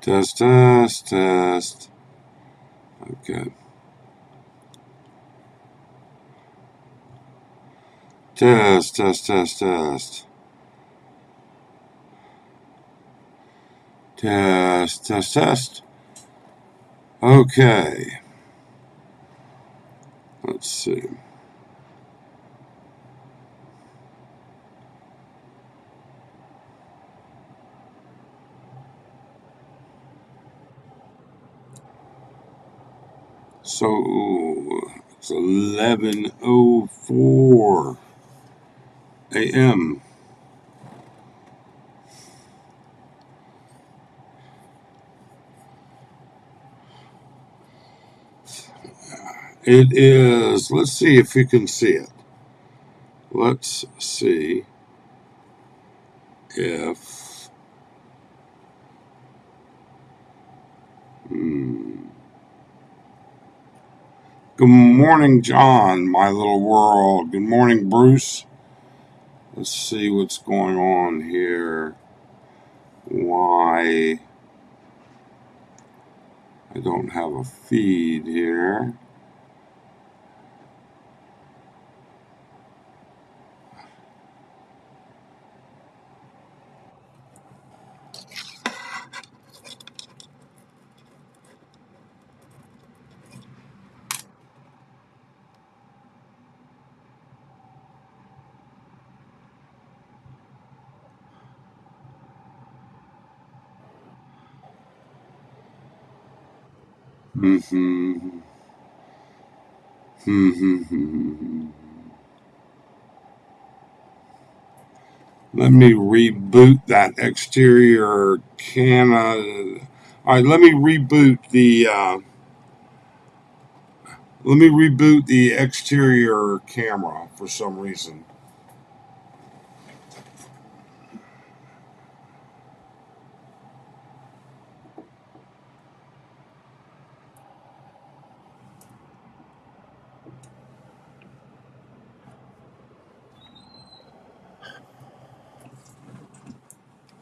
Test, test, test. Okay. Test, test, test, test. Test, test, test. Okay. Let's see. So it's 11:04 a.m. It is. Let's see if you can see it. Let's see if. Hmm. Good morning, John, my little world. Good morning, Bruce. Let's see what's going on here. Why I don't have a feed here. Mm-hmm. Mm-hmm. Let me reboot that exterior camera. All right, let me reboot the. Let me reboot the exterior camera for some reason.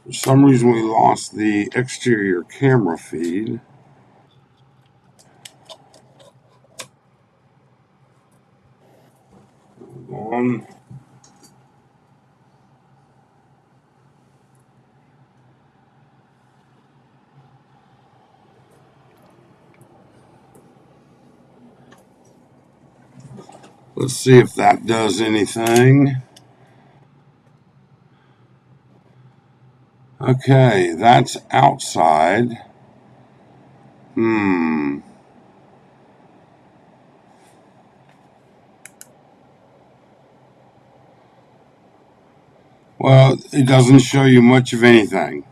For some reason, we lost the exterior camera feed. On. Let's see if that does anything. Okay, that's outside. Hmm. Well, it doesn't show you much of anything.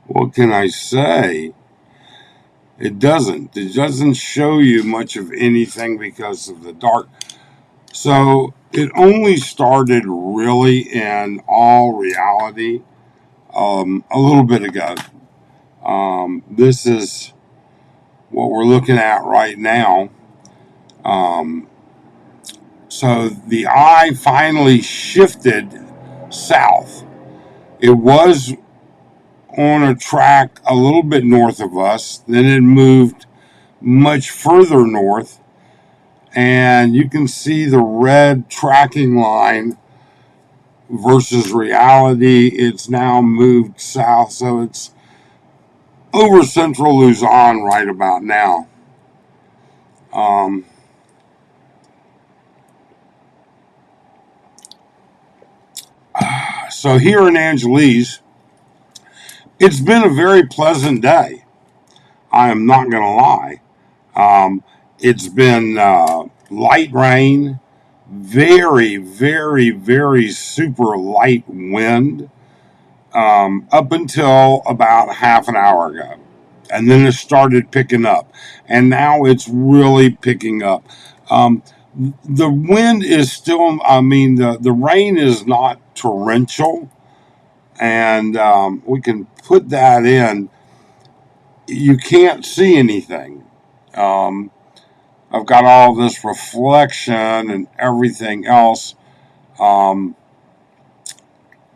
What can I say? It doesn't. It doesn't show you much of anything because of the dark. So it only started really in all reality a little bit ago. This is what we're looking at right now. Um, so the eye finally shifted south. It was on a track a little bit north of us, then it moved much further north, and you can see the red tracking line versus reality. It's now moved south, so it's over central Luzon right about now. Um, so here in Angeles, it's been a very pleasant day. I am not going to lie. It's been light rain, very, very, very super light wind up until about half an hour ago. And then it started picking up. And now it's really picking up. Um, the wind is still, I mean, the rain is not torrential. And we can put that in. you can't see anything. Um, I've got all this reflection and everything else. Um,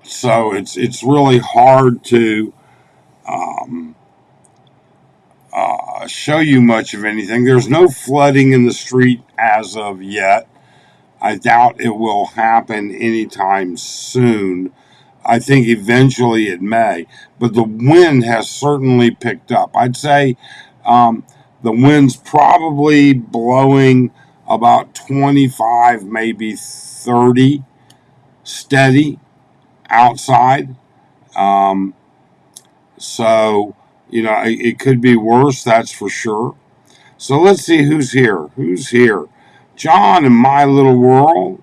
so it's really hard to um, show you much of anything. There's no flooding in the street as of yet. I doubt it will happen anytime soon. I think eventually it may, but the wind has certainly picked up. I'd say the wind's probably blowing about 25, maybe 30 steady outside. Um, so, it could be worse, that's for sure. So let's see who's here. Who's here? John in my little world.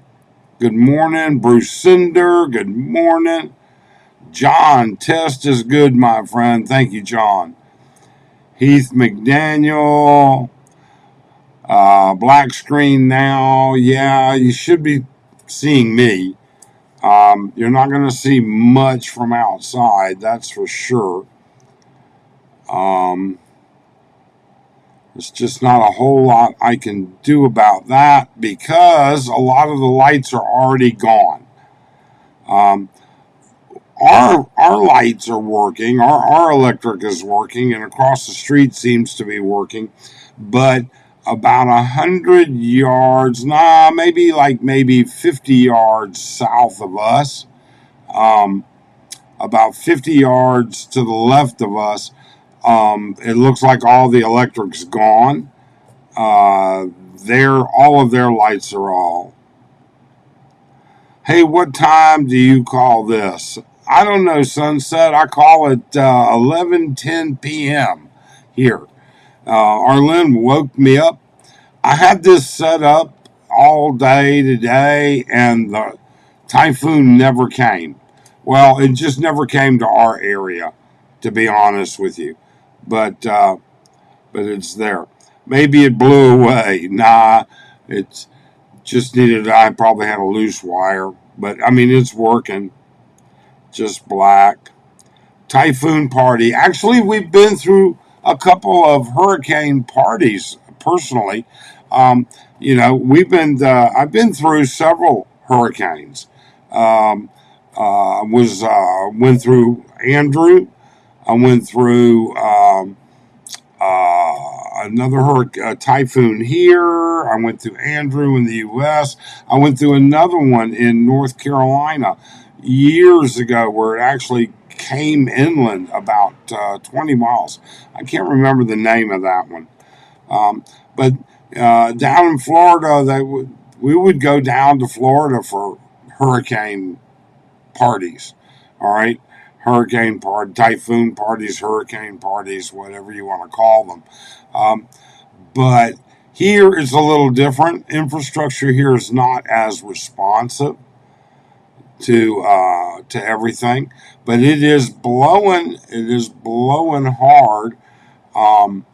Good morning. Bruce Cinder. Good morning. John, test is good, my friend. Thank you, John. Heath McDaniel. Black screen now. Yeah, you should be seeing me. You're not going to see much from outside, that's for sure. Um, there's just not a whole lot I can do about that because a lot of the lights are already gone. Um, our lights are working, our electric is working, and across the street seems to be working, but about 100 yards, maybe 50 yards south of us, um, about 50 yards to the left of us, it looks like all the electric's gone. Uh, all of their lights are all. Hey, what time do you call this? I don't know, sunset. I call it 11:10 p.m. here. Arlen woke me up. I had this set up all day today, and the typhoon never came. Well, it just never came to our area, to be honest with you. But but it's there. Maybe it blew away. Nah, it's just needed. I probably had a loose wire, but I mean it's working. Just black. Typhoon party. Actually, we've been through a couple of hurricane parties personally. Um, we've been. I've been through several hurricanes. Um, was Went through Andrew. I went through another typhoon here. I went through Andrew in the U.S. I went through another one in North Carolina years ago where it actually came inland about 20 miles. I can't remember the name of that one. But down in Florida, we would go down to Florida for hurricane parties. All right. Typhoon parties, hurricane parties, whatever you want to call them. Um, but here is a little different. Infrastructure here is not as responsive to everything, but it is blowing. It is blowing hard. Um,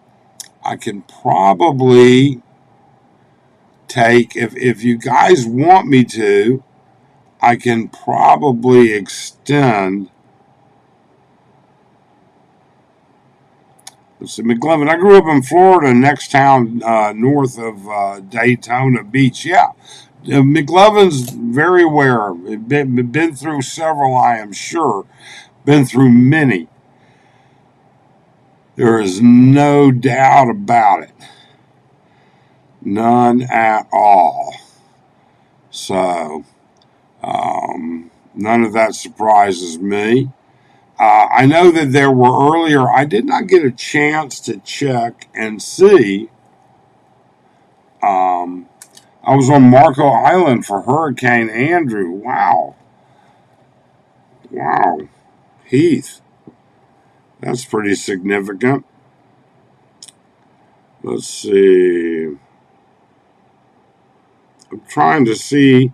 I can probably take if you guys want me to. I can probably extend. Let's see, McLovin. I grew up in Florida, next town north of Daytona Beach. Yeah, McLovin's very aware. Been through several, I am sure. Been through many. There is no doubt about it. None at all. So, none of that surprises me. I know that there were earlier, I did not get a chance to check and see. Um, I was on Marco Island for Hurricane Andrew. Wow. Wow. Heath. That's pretty significant. Let's see. I'm trying to see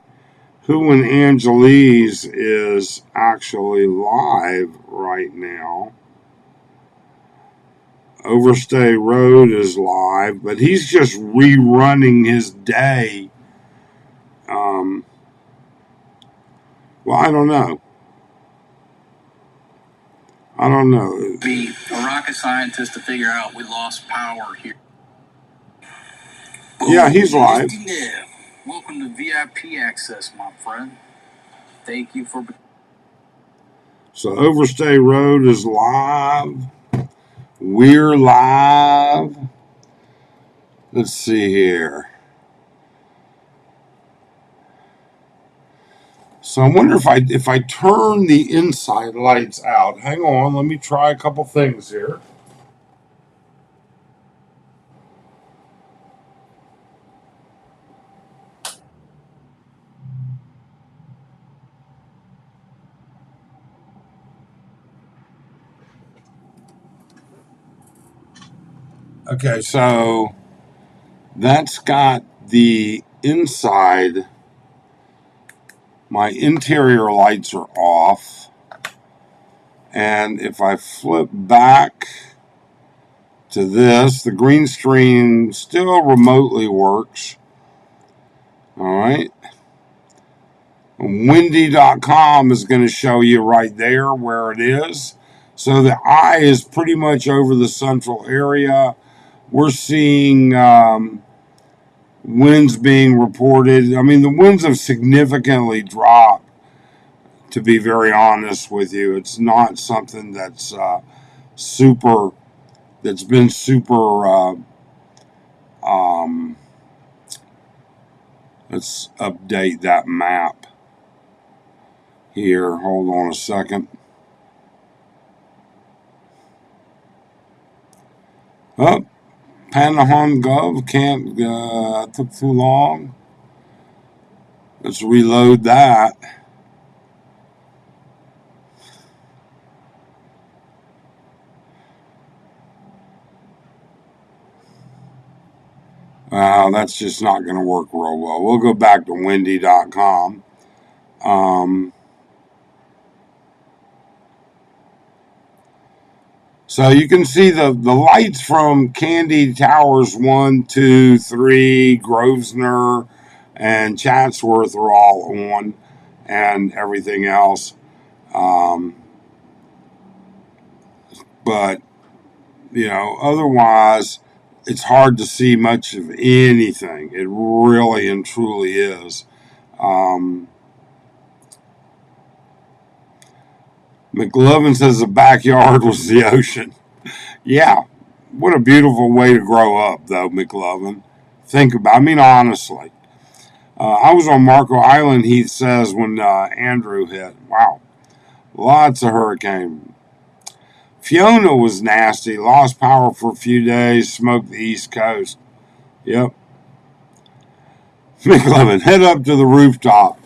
who in Angeles is actually live right now. Overstay Road is live, but he's just rerunning his day. Um, well, I don't know. I don't know. Be a rocket scientist to figure out we lost power here. Yeah, he's live. Welcome to VIP access, my friend. Thank you for. So Overstay Road is live. We're live. Let's see here. So I wonder if I turn the inside lights out. Hang on, let me try a couple things here. Okay, so that's got the inside. My interior lights are off. And if I flip back to this, the green screen still remotely works. All right. Windy.com is going to show you right there where it is. So the eye is pretty much over the central area. We're seeing winds being reported. I mean, the winds have significantly dropped, to be very honest with you. It's not something that's super, that's been super, let's update that map here. Hold on a second. Oh, Panahan Gov can't, took too long. Let's reload that. That's just not going to work real well. We'll go back to windy.com. So you can see the lights from Candy Towers 1, 2, 3, Grosvenor, and Chatsworth are all on, and everything else. But, otherwise, it's hard to see much of anything. It really and truly is. McLovin says the backyard was the ocean. Yeah, what a beautiful way to grow up, though, McLovin. Think about. I mean, honestly, I was on Marco Island. He says when Andrew hit. Wow, lots of hurricane. Fiona was nasty. Lost power for a few days. Smoked the East Coast. Yep. McLovin, head up to the rooftop.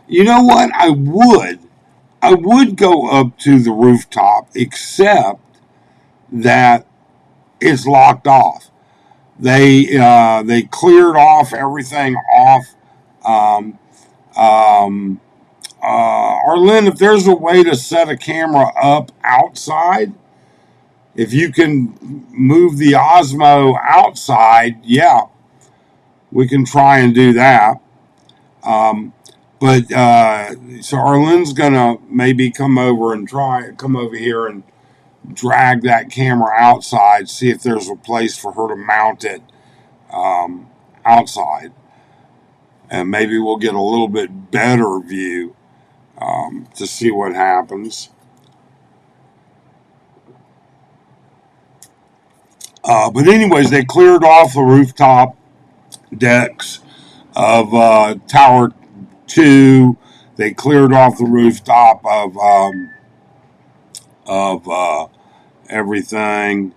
You know what? I would go up to the rooftop, except that it's locked off. They cleared off everything off. Um, Arlen, if there's a way to set a camera up outside, if you can move the Osmo outside, yeah, we can try and do that. But so Arlen's gonna maybe come over here and drag that camera outside, see if there's a place for her to mount it outside, and maybe we'll get a little bit better view to see what happens. But anyways, they cleared off the rooftop decks of Tower 2. They cleared off the rooftop of everything.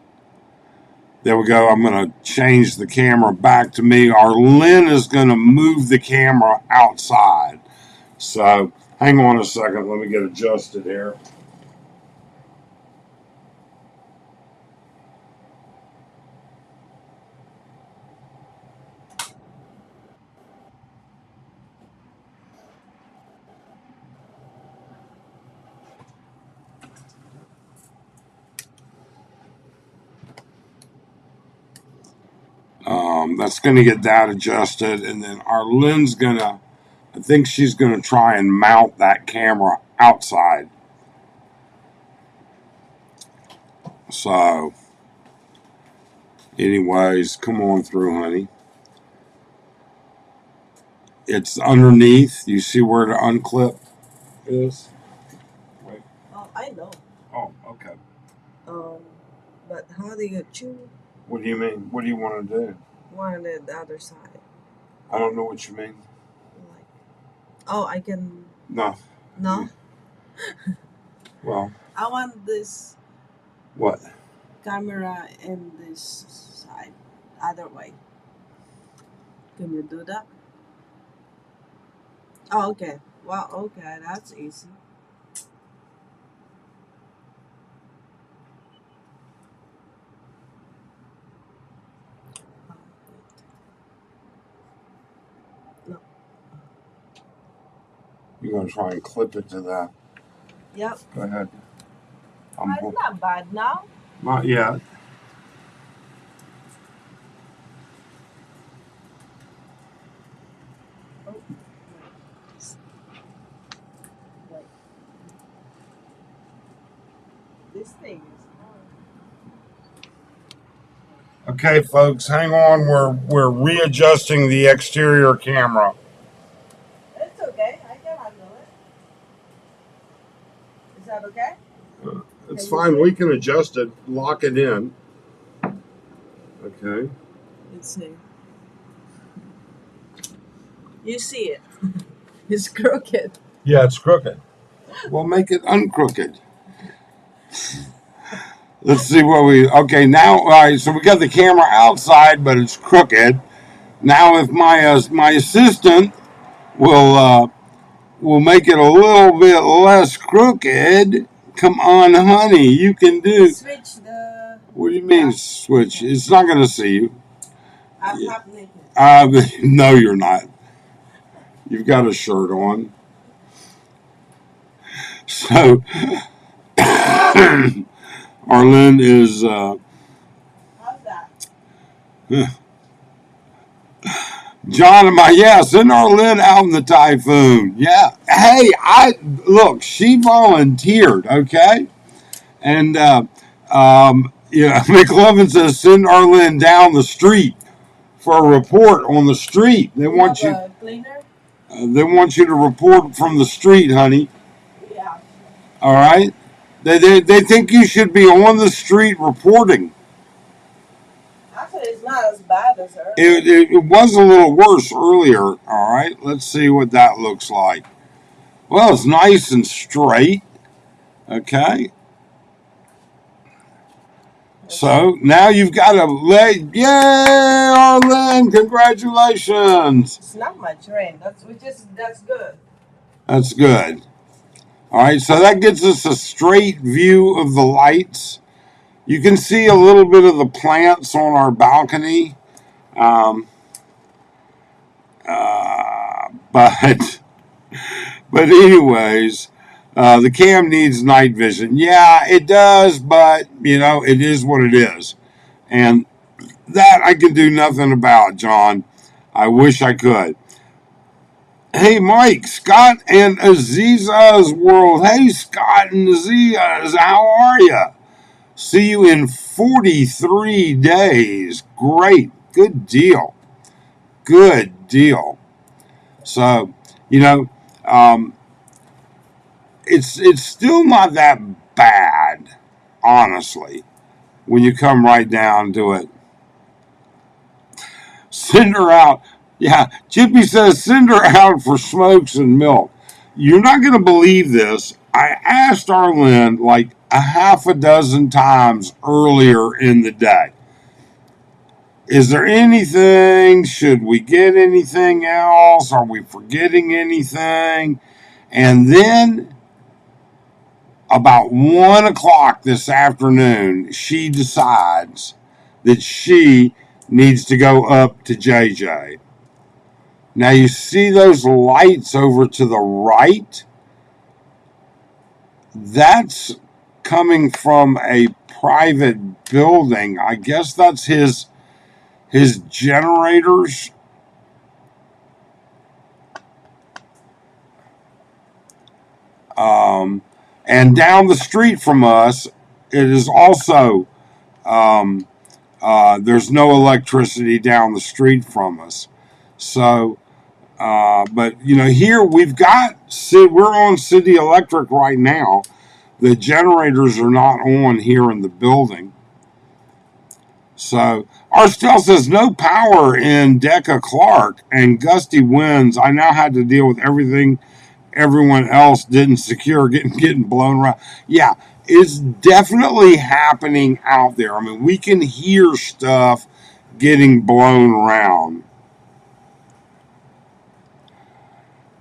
There we go. I'm going to change the camera back to me. Arlen is going to move the camera outside. So hang on a second. Let me get adjusted here. That's going to get that adjusted. And then Arlen's going to, I think she's going to try and mount that camera outside. So, anyways, come on through, honey. It's underneath. You see where the unclip is? Wait. Oh, I know. Oh, okay. But how do you choose What do you mean? What do you want to do? one on the other side? I don't know what you mean. Like, oh, I can. No. No. Well, I want this what? camera in this side, other way. Can you do that? Oh, okay. Well, okay, that's easy. Oh, wait. No. You're going to try and clip it to that. Yep. Go ahead. It's not bad now. Not yet. Oh, wait. This thing is hard. Okay, folks, hang on. We're readjusting the exterior camera. It's okay. I can handle it. Is that okay? It's Can you fine. see We it? can adjust it, lock it in. Okay. Let's see. You see it. It's crooked. Yeah, it's crooked. We'll make it uncrooked. Let's see what we. Okay, now, all right. So we got the camera outside, but it's crooked. Now, if my assistant will make it a little bit less crooked. Come on, honey, you can do. Switch the. What do you mean switch? It's not going to see you. I'm half naked. No, you're not. You've got a shirt on. So, Arlen is. How's that? John and my, yeah, send Arlen out in the Typhoon. Yeah. Hey, look, she volunteered, okay? And, yeah, McLovin says send Arlen down the street for a report on the street. They want you. Cleaner? They want you to report from the street, honey. Yeah. All right. They think you should be on the street reporting. Actually, it's not as bad as earlier. It was a little worse earlier. All right. Let's see what that looks like. Well, it's nice and straight. Okay. So now you've got a leg. Yay, Arlen! Congratulations. It's not much rain. That's good. That's good. All right. So that gets us a straight view of the lights. You can see a little bit of the plants on our balcony. Um, but but anyways, the cam needs night vision. Yeah, it does, but it is what it is, and that I can do nothing about, John. I wish I could. Hey, Mike, Scott and Aziza's world. Hey, Scott and Aziza's, how are you? See you in 43 days. Great. Good deal. Good deal. So, you know, um, it's still not that bad, honestly, when you come right down to it. Send her out. Yeah, Chippy says send her out for smokes and milk. You're not going to believe this. I asked Arlen like a half a dozen times earlier in the day. Is there anything? Should we get anything else? Are we forgetting anything? And then about 1 o'clock this afternoon, she decides that she needs to go up to JJ. Now you see those lights over to the right? That's coming from a private building. I guess that's his generators. And down the street from us it is also um, there's no electricity down the street from us. So, but here we're on city electric right now. The generators are not on here in the building. So our still says no power in Decca Clark and gusty winds. I now had to deal with everything everyone else didn't secure getting blown around. Yeah, it's definitely happening out there. I mean, we can hear stuff getting blown around.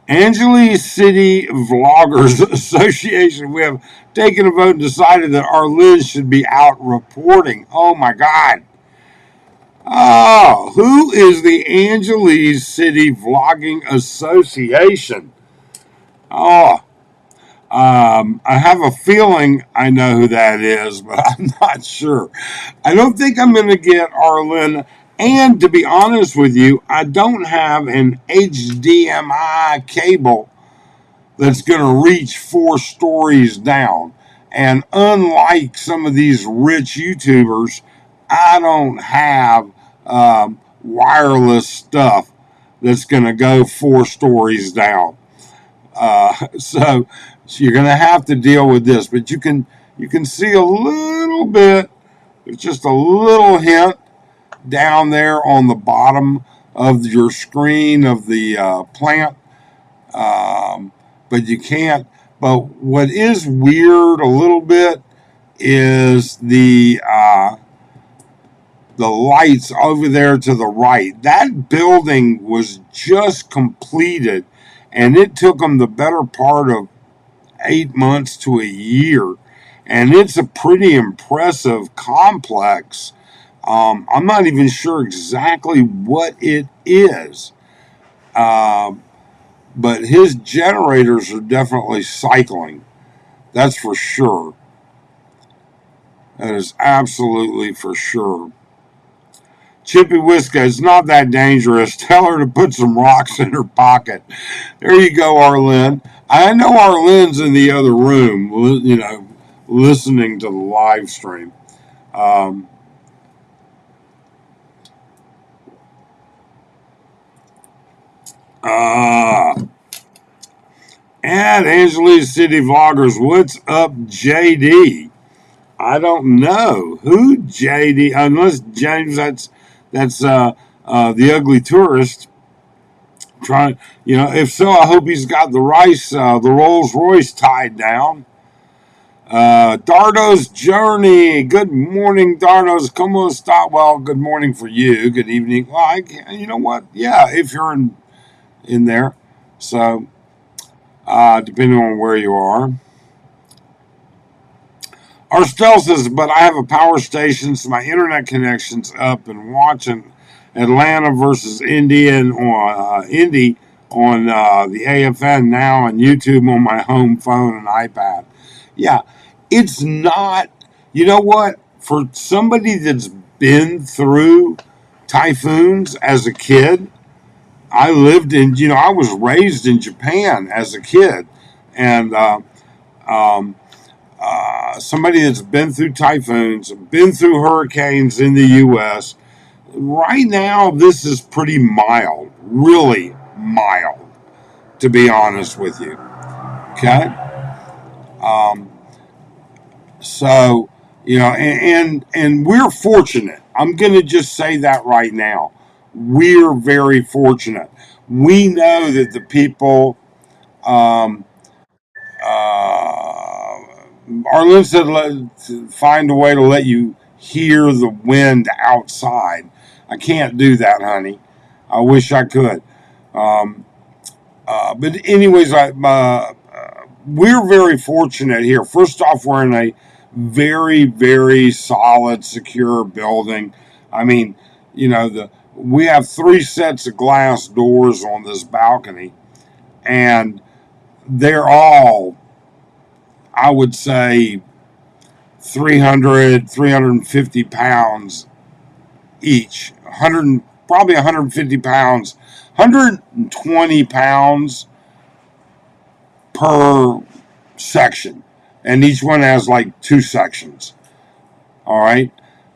Angeles City Vloggers Association. We have taken a vote and decided that our Liz should be out reporting. Oh my God. Oh, who is the Angeles City Vlogging Association? Oh, I have a feeling I know who that is, but I'm not sure. I don't think I'm going to get Arlen. And to be honest with you, I don't have an HDMI cable that's going to reach 4 stories down. And unlike some of these rich YouTubers, I don't have wireless stuff that's going to go 4 stories down. So you're going to have to deal with this, but you can see a little bit, just a little hint down there on the bottom of your screen of the plant, but you can't. But what is weird a little bit is the lights over there to the right. That building was just completed, and it took them the better part of 8 months to a year. And it's a pretty impressive complex. I'm not even sure exactly what it is, but his generators are definitely cycling. That's for sure. That is absolutely for sure. Chippy Whiska, it's not that dangerous. Tell her to put some rocks in her pocket. There you go, Arlen. I know Arlen's in the other room, listening to the live stream. Um, uh, and Angeles City Vloggers, what's up, JD? I don't know who JD, unless James. That's the ugly tourist. Trying, if so, I hope he's got the Rolls Royce tied down. Dardo's Journey. Good morning, Dardo's. Como está? Well, good morning for you. Good evening. Well, you know what? Yeah, if you're in there. So, depending on where you are. Arstell says, but I have a power station, so my internet connection's up and watching Atlanta versus Indy on the AFN now and YouTube on my home phone and iPad. Yeah, it's not. You know what? For somebody that's been through typhoons as a kid, I was raised in Japan as a kid, and um, somebody that's been through typhoons, been through hurricanes in the U.S. Right now, this is pretty mild, really mild, to be honest with you. Okay, um, so and we're fortunate. I'm going to just say that right now. We're very fortunate. We know that the people. Um, uh, Arlen said, find a way to let you hear the wind outside. I can't do that, honey. I wish I could. Um, but anyways, we're very fortunate here. First off, we're in a very, very solid, secure building. I mean, we have 3 sets of glass doors on this balcony, and they're all, I would say, 350 pounds each. Probably 150 pounds, 120 pounds per section. And each one has like 2 sections. All right.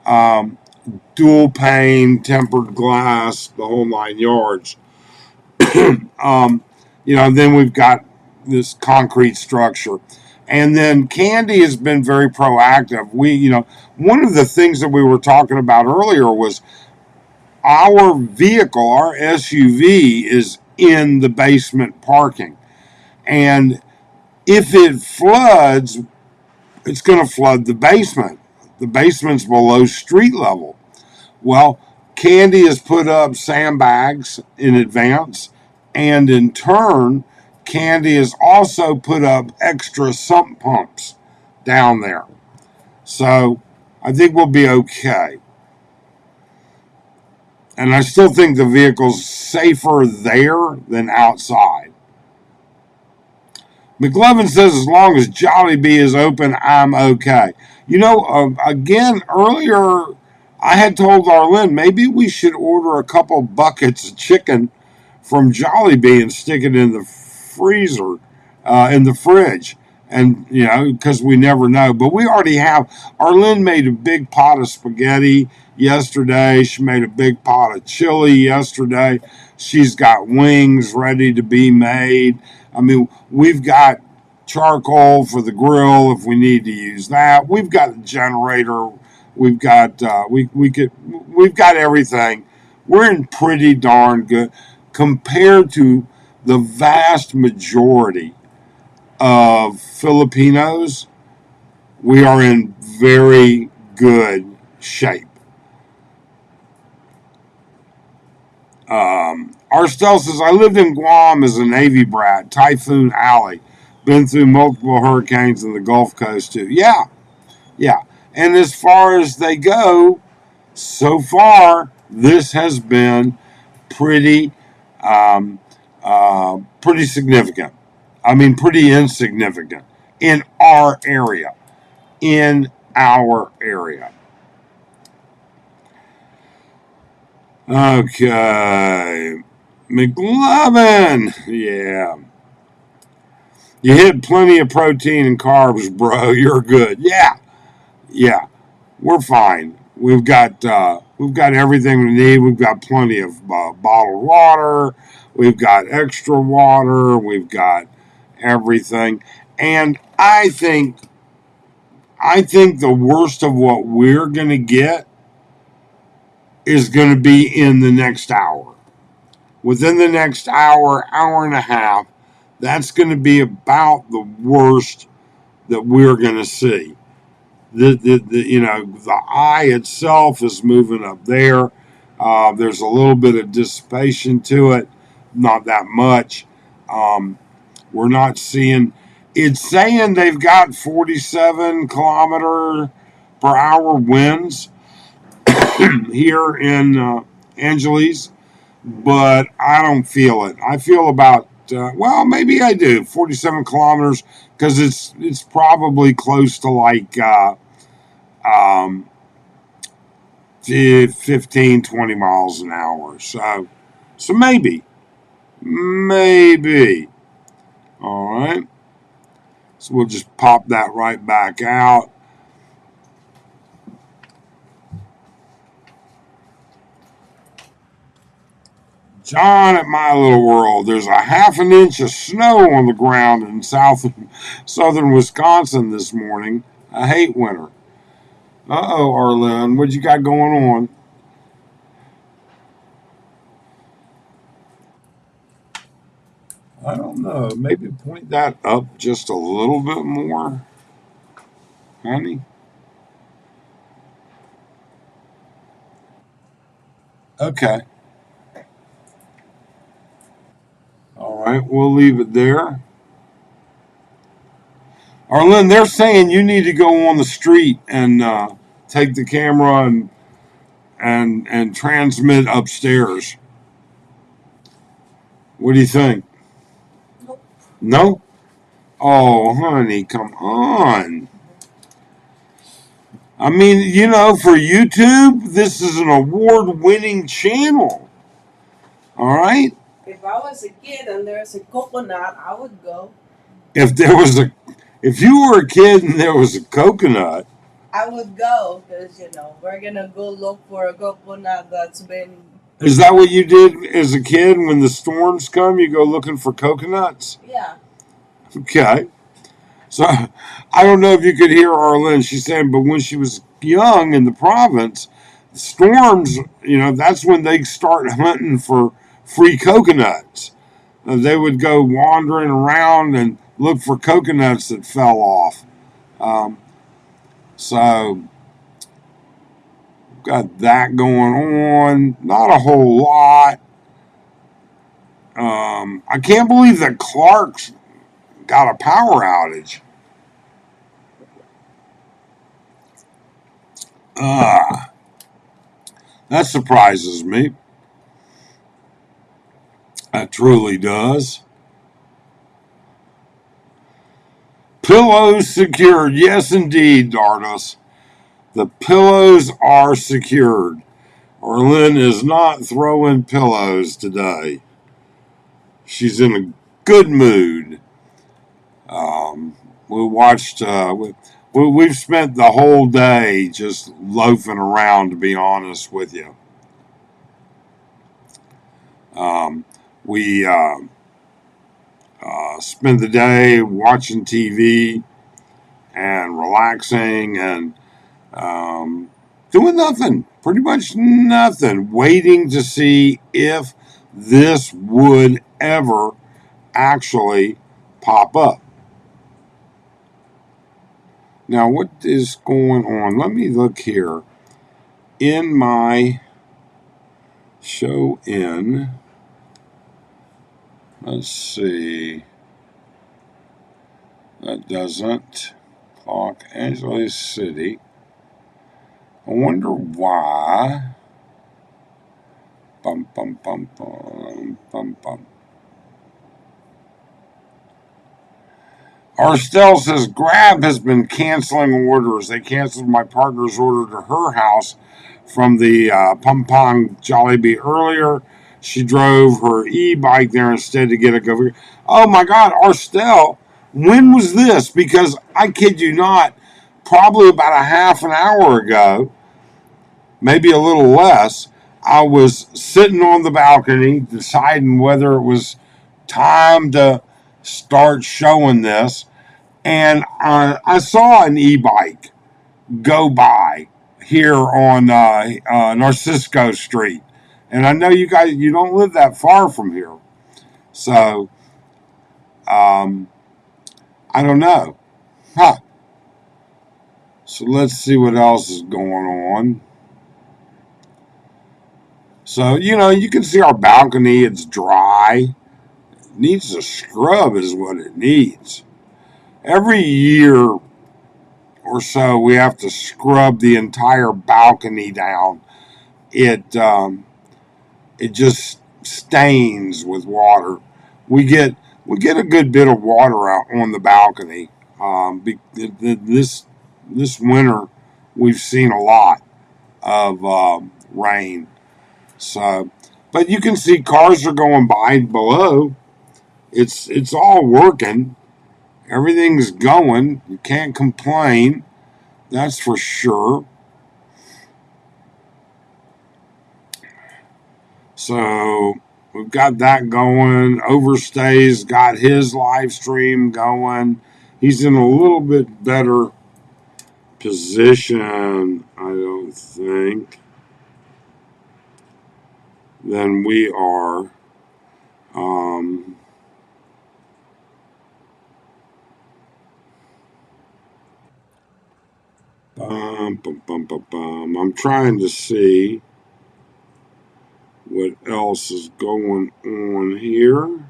Um, Dual pane, tempered glass, the whole 9 yards. um, then we've got this concrete structure. And then Candy has been very proactive. One of the things that we were talking about earlier was our vehicle, our SUV, is in the basement parking. And if it floods, it's going to flood the basement. The basement's below street level. Well, Candy has put up sandbags in advance, and in turn, Candy has also put up extra sump pumps down there. So I think we'll be okay. And I still think the vehicle's safer there than outside. McLovin says as long as Jollibee is open, I'm okay. Again, earlier I had told Arlen maybe we should order a couple buckets of chicken from Jollibee and stick it in the freezer, in the fridge. And, because we never know. But we already have. Arlen made a big pot of spaghetti yesterday. She made a big pot of chili yesterday. She's got wings ready to be made. I mean, we've got charcoal for the grill if we need to use that. We've got a generator. We've got we've got everything. We're in pretty darn good compared to the vast majority of Filipinos. We are in very good shape. Arstel says, I lived in Guam as a Navy brat, Typhoon Alley. Been through multiple hurricanes in the Gulf Coast, too. Yeah, yeah. And as far as they go, so far, this has been pretty, pretty significant. I mean, pretty insignificant in our area. In our area. Okay. McLovin. Yeah. You hit plenty of protein and carbs, bro. You're good. Yeah. Yeah. We're fine. We've got everything we need. We've got plenty of bottled water. We've got extra water. We've got everything. And I think the worst of what we're going to get is going to be in the next hour. Within the next hour, hour and a half, that's going to be about the worst that we're going to see. The eye itself is moving up there. There's a little bit of dissipation to it, not that much. We're not seeing. It's saying they've got 47 kilometer per hour winds here in Angeles, but I don't feel it. I feel about well, maybe I do 47 kilometers because it's probably close to like um, 15, 20 miles an hour. So maybe. All right. So we'll just pop that right back out. John at My Little World, there's a half an inch of snow on the ground in southern Wisconsin this morning. I hate winter. Uh-oh, Arlen, what you got going on? I don't know. Maybe point that up just a little bit more, honey. Okay. All right, we'll leave it there. Arlen, they're saying you need to go on the street and take the camera and transmit upstairs. What do you think? Nope. No? Oh, honey, come on. I mean, for YouTube, this is an award-winning channel. All right? If I was a kid and there's a coconut, I would go. If you were a kid and there was a coconut, I would go because we're gonna go look for a coconut that's been. Is that what you did as a kid when the storms come? You go looking for coconuts? Yeah. Okay. So I don't know if you could hear Arlen. She's saying, but when she was young in the province, storms, that's when they start hunting for free coconuts. They would go wandering around and look for coconuts that fell off. Um, so got that going on. Not a whole lot. I can't believe that Clark's got a power outage. Uh, that surprises me. That truly does. Pillows secured. Yes, indeed, Dardos. The pillows are secured. Orlin is not throwing pillows today. She's in a good mood. We watched. We've spent the whole day just loafing around. To be honest with you, we spent the day watching TV and relaxing and doing nothing. Pretty much nothing. Waiting to see if this would ever actually pop up. Now, what is going on? Let me look here in my show in. Let's see. That doesn't. Los Angeles City. I wonder why. Bum, bum, bum, bum, bum, bum. Arstel says Grab has been canceling orders. They canceled my partner's order to her house from the Pum Pong Jollibee earlier. She drove her e-bike there instead to get a go. Oh my God, Arstel, when was this? Because I kid you not, probably about a half an hour ago, maybe a little less, I was sitting on the balcony deciding whether it was time to start showing this. And I saw an e-bike go by here on Narcisco Street. And I know you don't live that far from here. So, I don't know. Huh. So let's see what else is going on. So, you can see our balcony. It's dry. It needs a scrub is what it needs. Every year or so, we have to scrub the entire balcony down. It just stains with water. We get a good bit of water out on the balcony. This winter, we've seen a lot of rain. So, but you can see cars are going by below. It's all working. Everything's going. You can't complain. That's for sure. So we've got that going. Overstay's got his live stream going. He's in a little bit better position, I don't think, than we are. Um, I'm trying to see what else is going on here.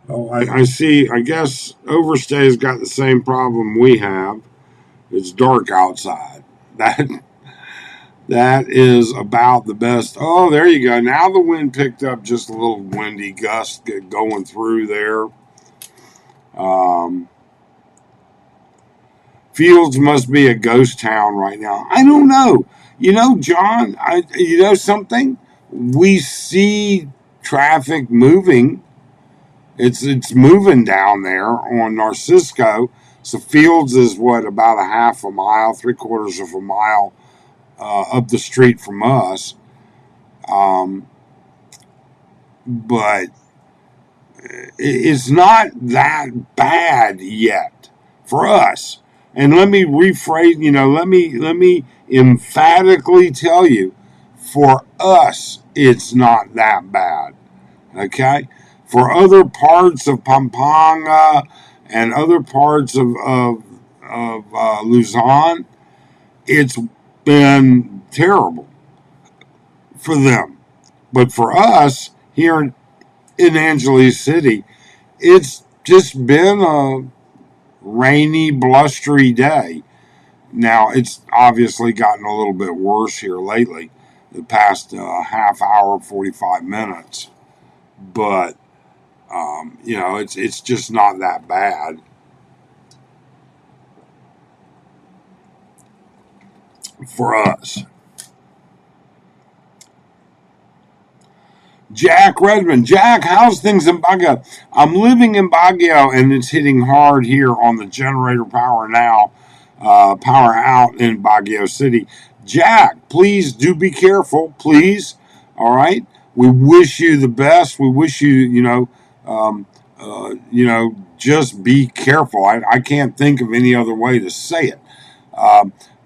Oh, I see. I guess Overstay's got the same problem we have. It's dark outside. That is about the best. Oh, there you go. Now the wind picked up just a little windy gust going through there. Um, Fields must be a ghost town right now. I don't know. John, you know something? We see traffic moving. It's moving down there on Narcisco. So Fields is what, about a half a mile, 3/4 of a mile up the street from us. Um, but it's not that bad yet for us. And let me rephrase, let me emphatically tell you, for us, it's not that bad. Okay? For other parts of Pampanga and other parts of Luzon, it's been terrible for them. But for us here in Angeles City, it's just been a rainy, blustery day. Now, it's obviously gotten a little bit worse here lately, the past half hour, 45 minutes. But, it's just not that bad for us. Jack Redmond. Jack, how's things in Baguio? I'm living in Baguio and it's hitting hard here on the generator power now, power out in Baguio City. Jack, please do be careful, please. All right. We wish you the best. We wish you, just be careful. I can't think of any other way to say it.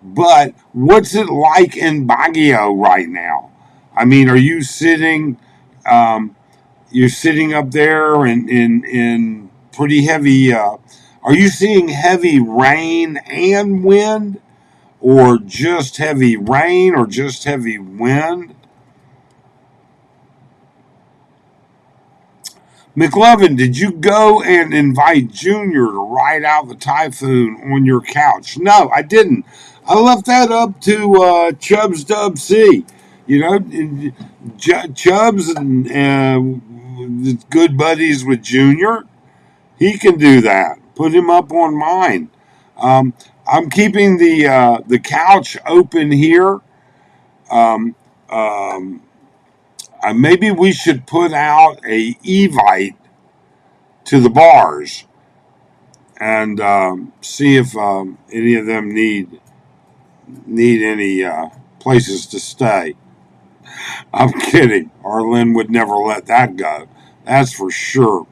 But what's it like in Baguio right now? I mean, are you sitting? You're sitting up there in pretty heavy. Are you seeing heavy rain and wind, or just heavy rain, or just heavy wind? McLovin, did you go and invite Junior to ride out the Typhoon on your couch? No, I didn't. I left that up to Chubbs Dub C. Chubbs and good buddies with Junior. He can do that. Put him up on mine. I'm keeping the couch open here. Um, um, Maybe we should put out a Evite to the bars and see if any of them need any places to stay. I'm kidding. Arlen would never let that go. That's for sure.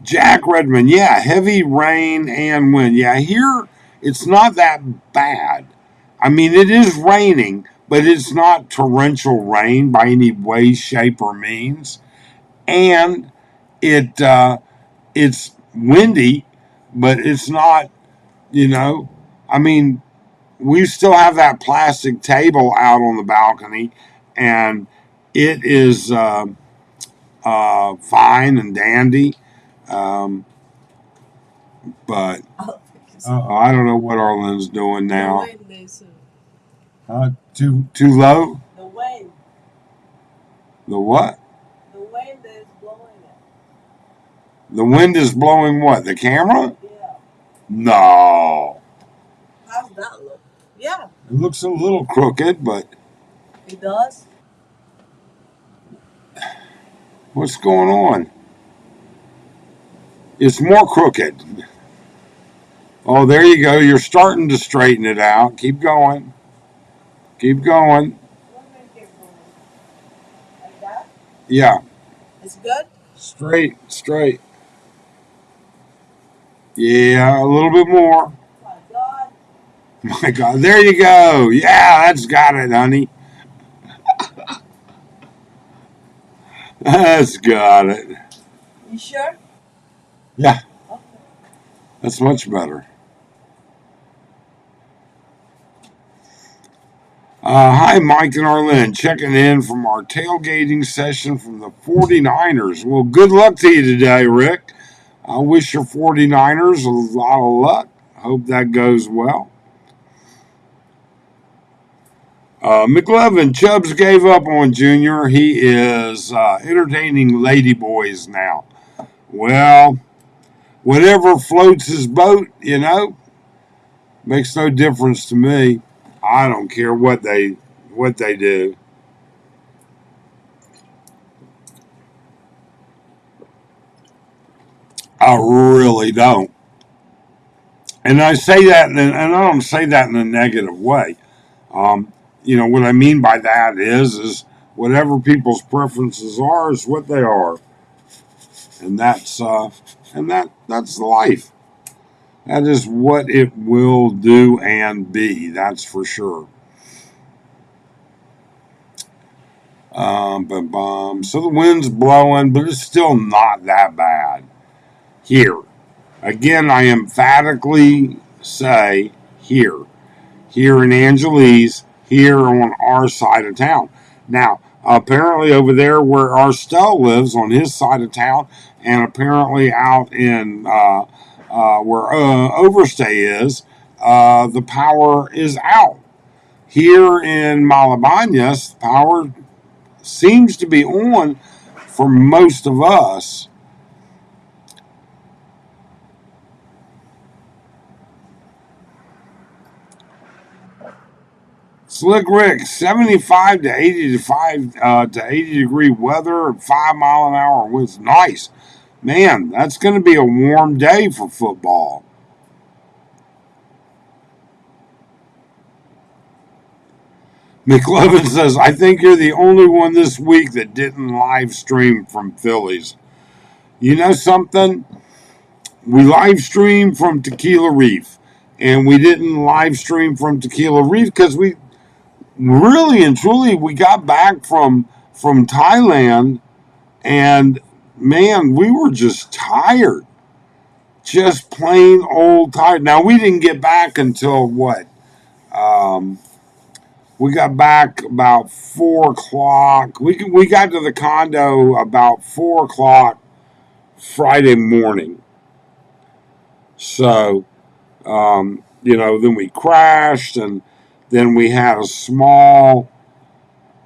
Jack Redmond, yeah, heavy rain and wind. Yeah, here it's not that bad. I mean, it is raining, but it's not torrential rain by any way, shape, or means. And it's windy, but it's not, you know, I mean, we still have that plastic table out on the balcony, and it is fine and dandy. Um, but I don't know what Arlen's doing now. Too low? The wind. The what? The wind is blowing it. The wind is blowing what? The camera? Yeah. No. How's that look? Yeah. It looks a little crooked, but It does? what's going on? It's more crooked. Oh, there you go. You're starting to straighten it out. Keep going. Keep going. Like that? Yeah. It's good? Straight. Yeah, a little bit more. Oh my God. My God. There you go. Yeah, that's got it, honey. That's got it. You sure? Yeah, Okay. that's much better. Hi, Mike and Arlen, checking in from our tailgating session from the 49ers. Well, good luck to you today, Rick. I wish your 49ers a lot of luck. Hope that goes well. McLevin, Chubbs gave up on Junior. He is entertaining ladyboys now. Well, whatever floats his boat, makes no difference to me. I don't care what they do. I really don't. And I say that, and I don't say that in a negative way. Um, what I mean by that is whatever people's preferences are is what they are, and that's life. That is what it will do and be. That's for sure. So the wind's blowing, but it's still not that bad here. Again, I emphatically say here. Here in Angeles, here on our side of town. Now, apparently over there where Arstell lives on his side of town, and apparently out in where Overstay is, the power is out. Here in Malabanas, power seems to be on for most of us. Slick Rick, 75 to 80 degree weather, 5 mile an hour winds. Nice, man. That's going to be a warm day for football. McLovin says, "I think you're the only one this week that didn't live stream from Phillies. You know something? We live stream from Tequila Reef, and we didn't live stream from Tequila Reef because we really and truly we got back from Thailand, and man, we were just tired, just plain old tired. Now we didn't get back until what? Um, we got back about 4 o'clock. We got to the condo about 4 o'clock Friday morning. So then we crashed, and then we had a small.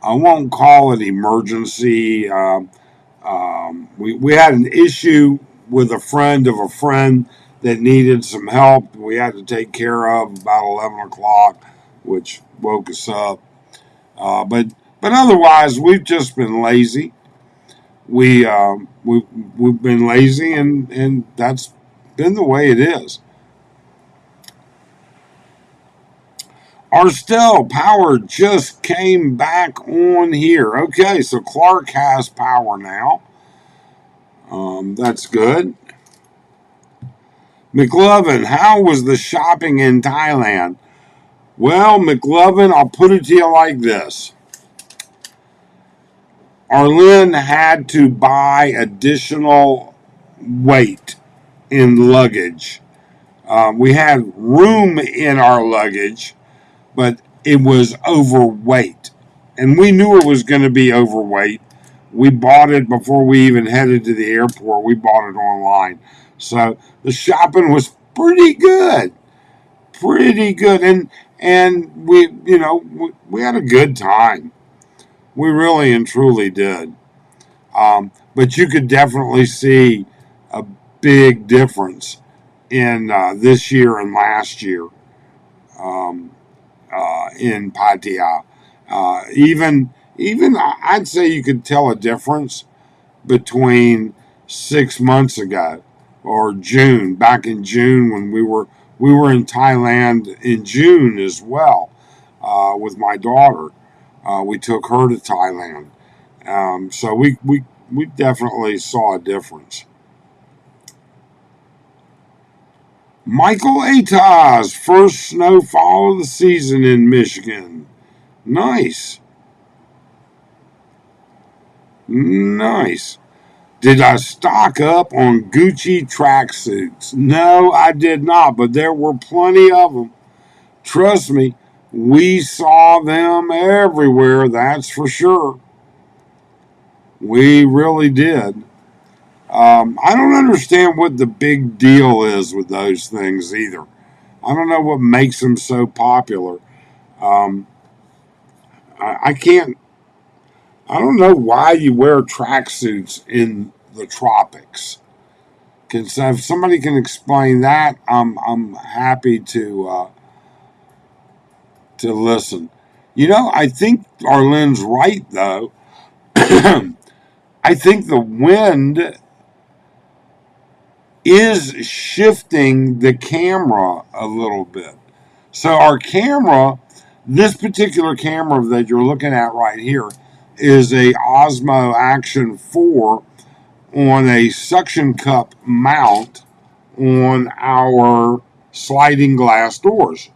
I won't call it emergency. We had an issue with a friend of a friend that needed some help. We had to take care of about 11 o'clock, which woke us up. But otherwise, we've just been lazy. We've been lazy, and that's been the way it is. Our still power just came back on here. Okay, so Clark has power now. That's good. McLovin, how was the shopping in Thailand? Well, McLovin, I'll put it to you like this. Arlen had to buy additional weight in luggage. We had room in our luggage, but it was overweight. And we knew it was going to be overweight. We bought it before we even headed to the airport. We bought it online. So the shopping was pretty good. Pretty good. And we had a good time. We really and truly did. But you could definitely see a big difference in this year and last year um, in Pattaya. Even I'd say you could tell a difference between 6 months ago or June, back in June when we were in Thailand in June as well with my daughter. We took her to Thailand, so we definitely saw a difference. Michael Atas, first snowfall of the season in Michigan. Nice. Nice. Did I stock up on Gucci tracksuits? No, I did not, but there were plenty of them. Trust me, we saw them everywhere, that's for sure. We really did. I don't understand what the big deal is with those things either. I don't know what makes them so popular. Um, I can't. I don't know why you wear tracksuits in the tropics. If somebody can explain that, I'm happy to listen. I think Arlen's right though. I think the wind is shifting the camera a little bit. So our camera, this particular camera that you're looking at right here, is a Osmo Action 4 on a suction cup mount on our sliding glass doors.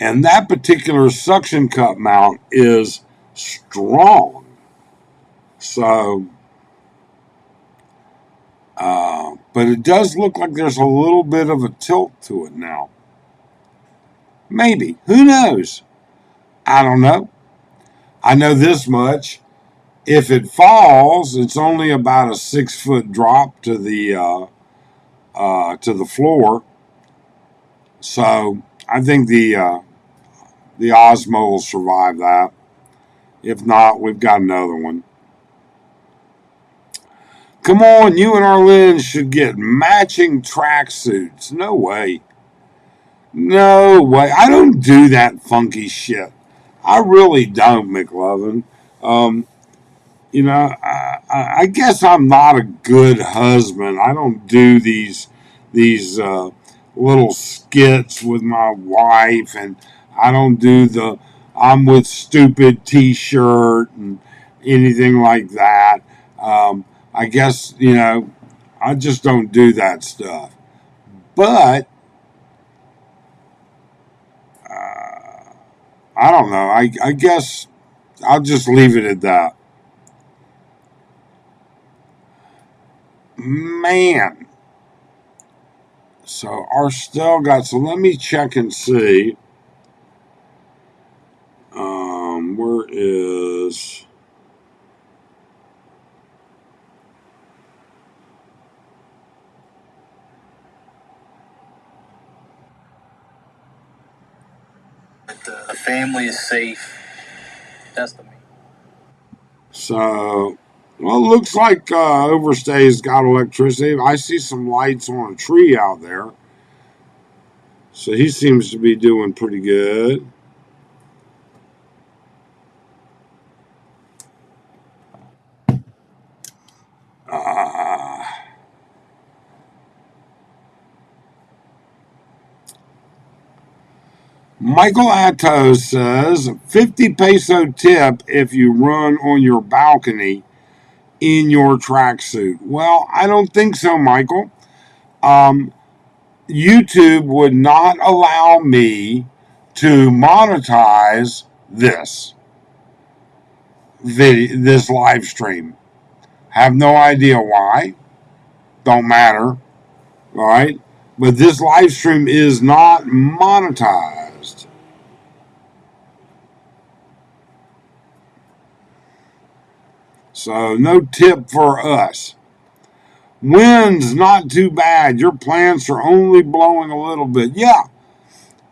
And that particular suction cup mount is strong. So, but it does look like there's a little bit of a tilt to it now. Maybe. Who knows? I don't know. I know this much. If it falls, it's only about a 6-foot drop to the floor. So I think the Osmo will survive that. If not, we've got another one. Come on, you and Arlen should get matching tracksuits. No way. No way. I don't do that funky shit. I really don't, McLovin. Um, I guess I'm not a good husband. I don't do these little skits with my wife, and I don't do the I'm with stupid T-shirt and anything like that. I guess I just don't do that stuff. But I don't know. I guess I'll just leave it at that. Man, so our still got. So let me check and see. Where is? That the family is safe. That's the main. So, well, it looks like Overstay's got electricity. I see some lights on a tree out there. So he seems to be doing pretty good. Uh, Michael Atto says 50 peso tip if you run on your balcony in your tracksuit. Well, I don't think so, Michael. Um, YouTube would not allow me to monetize this live stream. Have no idea why. Don't matter. All right. But this live stream is not monetized. So no tip for us. Wind's not too bad. Your plants are only blowing a little bit. Yeah.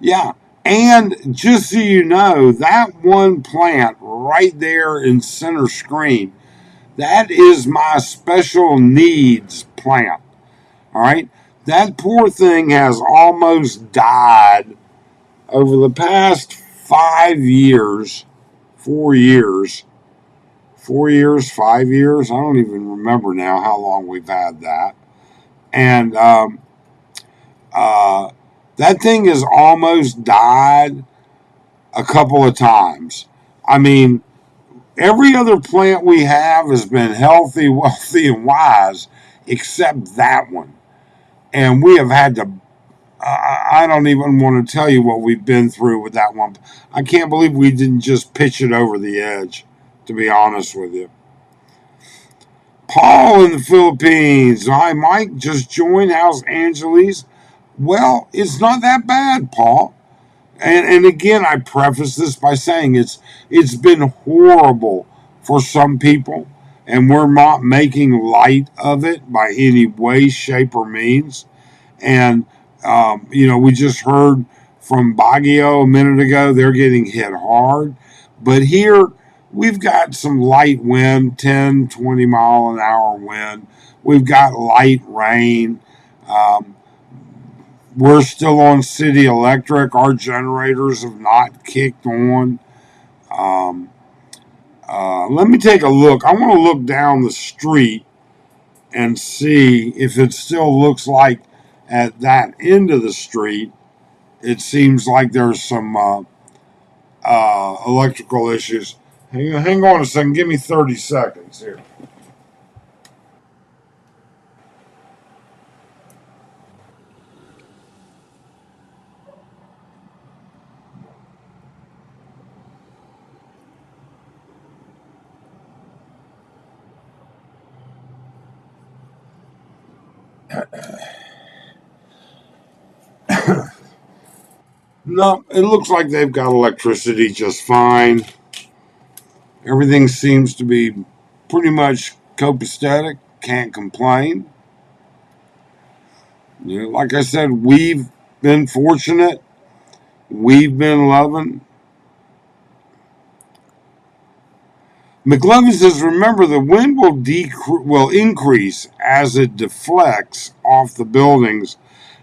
Yeah. And just so you know, that one plant right there in center screen, that is my special needs plant. All right. That poor thing has almost died over the past 5 years, 4 years, 4 years, 5 years. I don't even remember now how long we've had that. And uh, that thing has almost died a couple of times. I mean, every other plant we have has been healthy, wealthy, and wise, except that one. And we have had to I don't even want to tell you what we've been through with that one. I can't believe we didn't just pitch it over the edge, to be honest with you. Paul in the Philippines. Hi, Mike. Just joined. How's Angeles? Well, it's not that bad, Paul. And again, I preface this by saying it's been horrible for some people, and we're not making light of it by any way, shape, or means. And, we just heard from Baguio a minute ago, they're getting hit hard. But here, we've got some light wind, 10, 20 mile an hour wind. We've got light rain. Um, we're still on city electric. Our generators have not kicked on. Um, Let me take a look. I want to look down the street and see if it still looks like at that end of the street, it seems like there's some electrical issues. Hang on a second. Give me 30 seconds here. No, it looks like they've got electricity just fine. Everything seems to be pretty much copacetic. Can't complain. You know, like I said, we've been fortunate. We've been loving. McLevin says, remember, the wind will increase as it deflects off the buildings,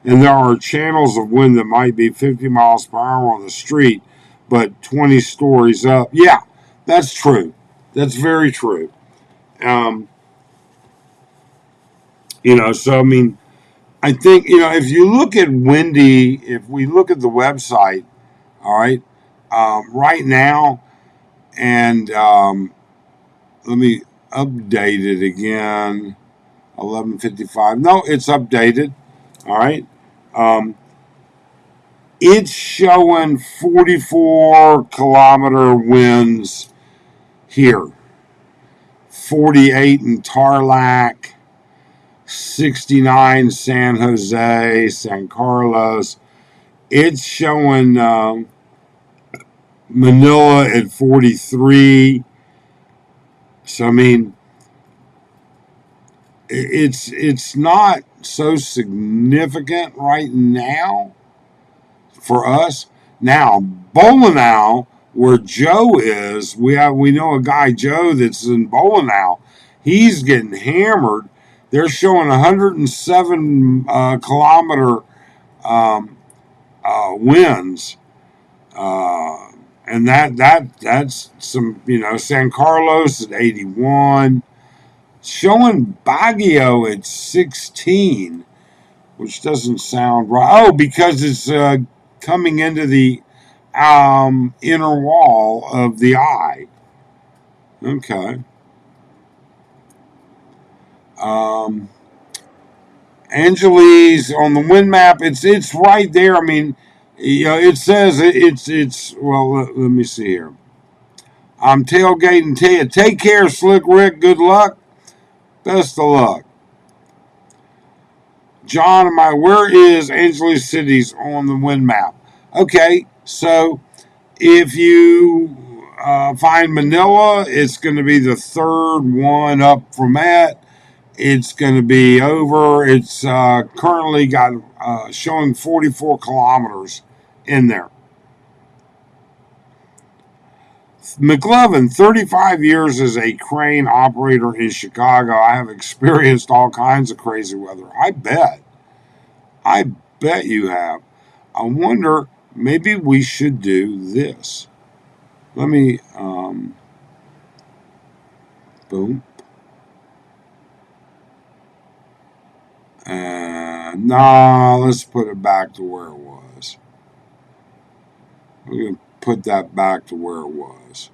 and there are channels of wind that might be 50 miles per hour on the street, but 20 stories up. Yeah, that's true. That's very true. Um, so I mean, I think, if you look at windy, if we look at the website, all right, right now, and let me update it again. 11:55. No, it's updated. All right. Um, it's showing 44-kilometer winds here. 48 in Tarlac, 69 San Jose, San Carlos. It's showing Manila at 43. So I mean, it's not so significant right now for us. Now, Bowlinow, where Joe is, we know a guy, Joe, that's in Bowlinow. He's getting hammered. They're showing 107 kilometer um, winds, and that's some, San Carlos at 81, showing Baguio at 16, which doesn't sound right. Oh, because it's coming into the inner wall of the eye. Okay. Um, Angeles on the wind map. It's right there. I mean, it says it's. Well, let me see here. I'm tailgating. Tell you, take care, Slick Rick. Good luck. Best of luck. John, where is Angeles Cities on the wind map? Okay, so if you find Manila, it's going to be the third one up from that. It's going to be over. It's currently got showing 44 kilometers in there. McLevin, 35 years as a crane operator in Chicago. I have experienced all kinds of crazy weather. I bet. I bet you have. I wonder, maybe we should do this. Let me, boom. No, let's put it back to where it was. We're going to put that back to where it was.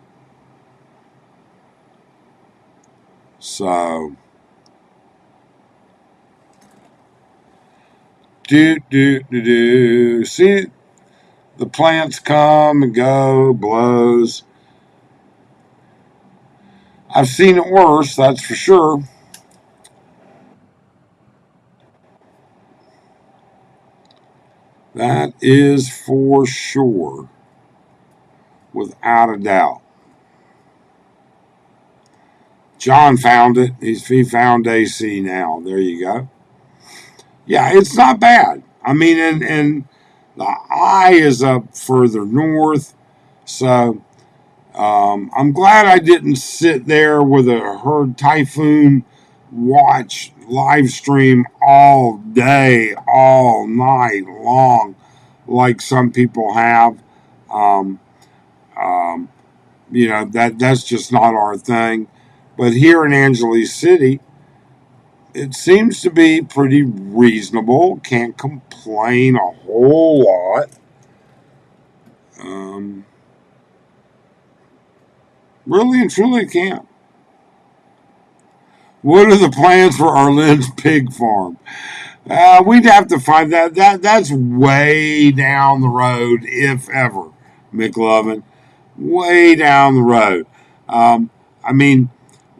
So, see, the plants come and go, blows. I've seen it worse, that's for sure. That is for sure, without a doubt. John found it. He found AC now. There you go. Yeah, it's not bad. I mean, and the eye is up further north, so I'm glad I didn't sit there with a herd Typhoon watch live stream all day, all night long, like some people have. Um, um, that's just not our thing. But here in Angeles City, it seems to be pretty reasonable. Can't complain a whole lot. Um, really and truly can't. What are the plans for Arlen's pig farm? We'd have to find that. That's way down the road, if ever, McLovin. Way down the road. Um, I mean,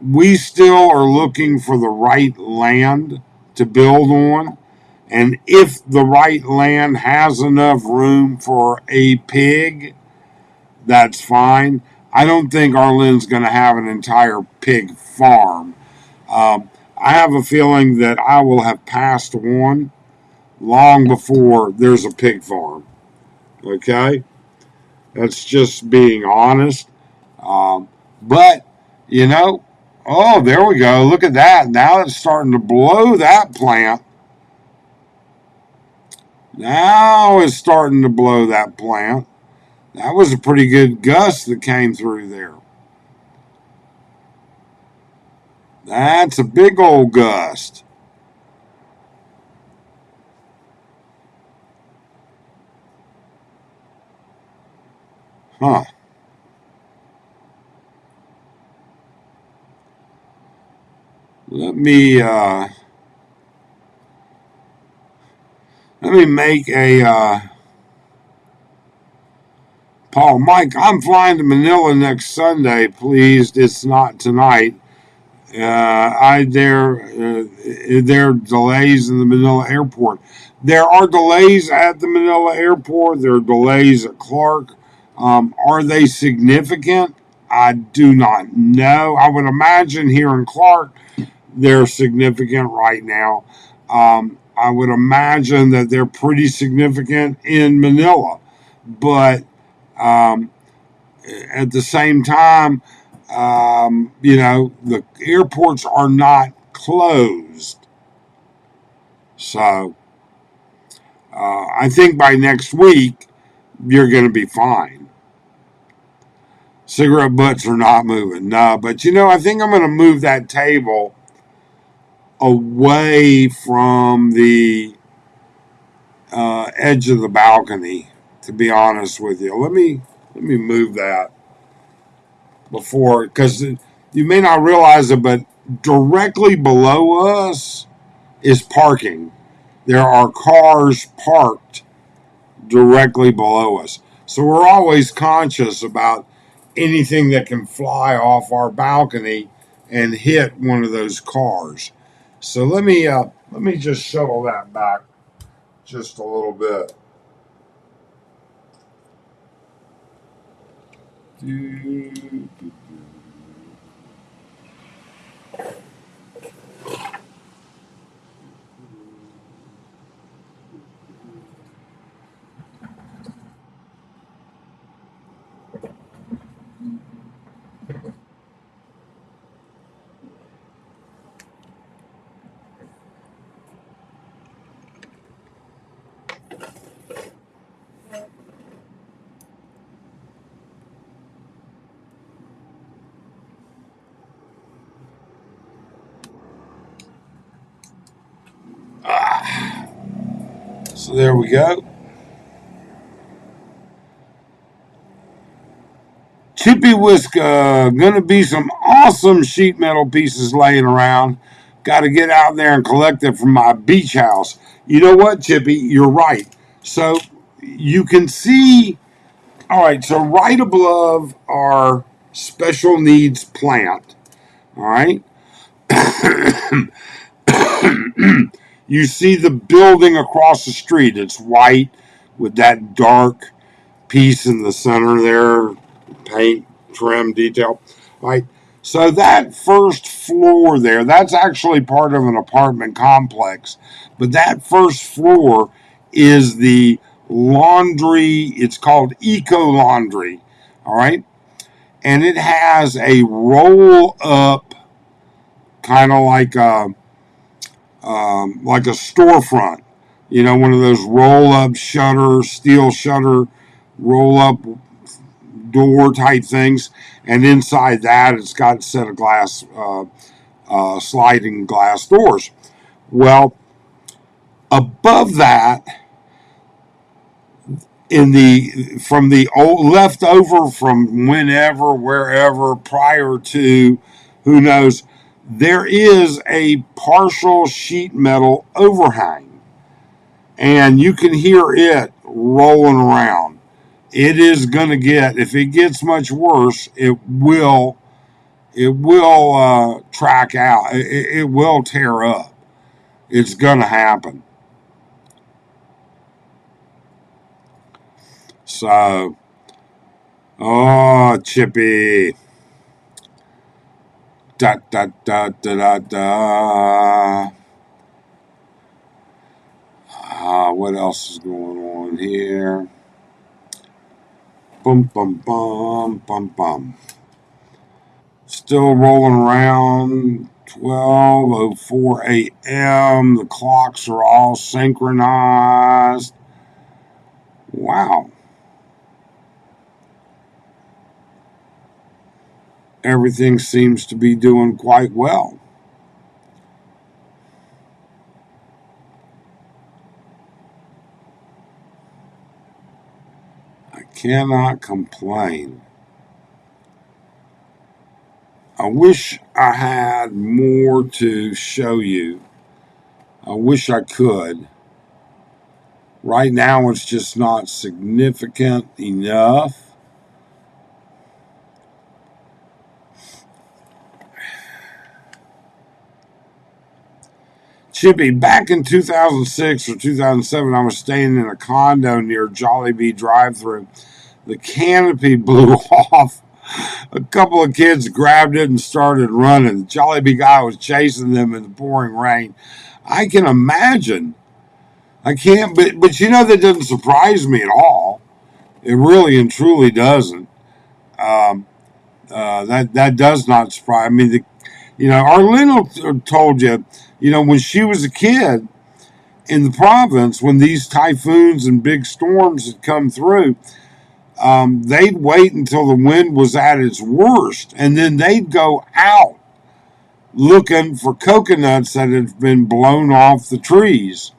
we still are looking for the right land to build on. And if the right land has enough room for a pig, that's fine. I don't think Arlen's going to have an entire pig farm. I have a feeling that I will have passed on long before there's a pig farm. Okay? That's just being honest. Um, but, you know, oh, there we go. Look at that. Now it's starting to blow that plant. Now it's starting to blow that plant. That was a pretty good gust that came through there. That's a big old gust. Huh. Let me uh let me make a Paul Mike, I'm flying to Manila next Sunday, please. It's not tonight. There are delays in the Manila airport. There are delays at the Manila airport. There are delays at Clark. Are they significant? I do not know. I would imagine here in Clark they're significant right now. I would imagine that they're pretty significant in Manila, but um, at the same time, the airports are not closed. So I think by next week, you're going to be fine. Cigarette butts are not moving. No, but I think I'm going to move that table away from the edge of the balcony. To be honest with you, let me move that before, because you may not realize it, but directly below us is parking. There are cars parked directly below us. So we're always conscious about anything that can fly off our balcony and hit one of those cars. So let me just shuttle that back just a little bit. Ah, so there we go. Chippy Whisker, gonna be some awesome sheet metal pieces laying around. Got to get out there and collect it from my beach house. You know what, Chippy? You're right. So you can see, all right, so right above our special needs plant, all right, you see the building across the street. It's white with that dark piece in the center there, paint, trim, detail. Right. So that first floor there, that's actually part of an apartment complex. But that first floor is the laundry. It's called Eco Laundry. All right. And it has a roll up, kind of like a storefront. One of those roll up shutter, steel shutter, roll up door type things, and inside that it's got a set of glass, sliding glass doors. Well, above that, in the from the old leftover from whenever, wherever, prior to, who knows, there is a partial sheet metal overhang, and you can hear it rolling around. It is going to get, if it gets much worse, it will track out. It will tear up. It's going to happen. So, oh, Chippy. Da da da da da da. What else is going on here? Bum bum bum bum bum. Still rolling around. 12:04 a.m. The clocks are all synchronized. Wow. Everything seems to be doing quite well. I cannot complain. I wish I had more to show you. I wish I could. Right now, it's just not significant enough. Chippy, back in 2006 or 2007, I was staying in a condo near Jollibee drive-thru. The canopy blew off. A couple of kids grabbed it and started running. The Jollibee guy was chasing them in the pouring rain. I can imagine. I can't, but you know, that doesn't surprise me at all. It really and truly doesn't. Um, that does not surprise. I mean, Arlene told you, when she was a kid in the province, when these typhoons and big storms had come through, they'd wait until the wind was at its worst, and then they'd go out looking for coconuts that had been blown off the trees.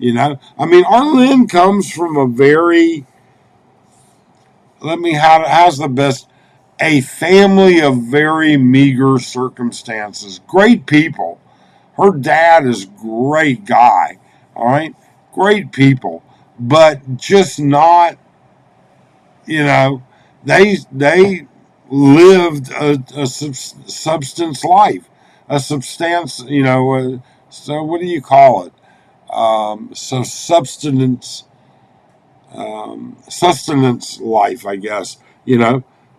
I mean, Arlene comes from a very, how's the best, a family of very meager circumstances. Great people. Her dad is a great guy. All right, great people, but just not. You know, they lived a substance life, a substance. So what do you call it? So sustenance life, I guess.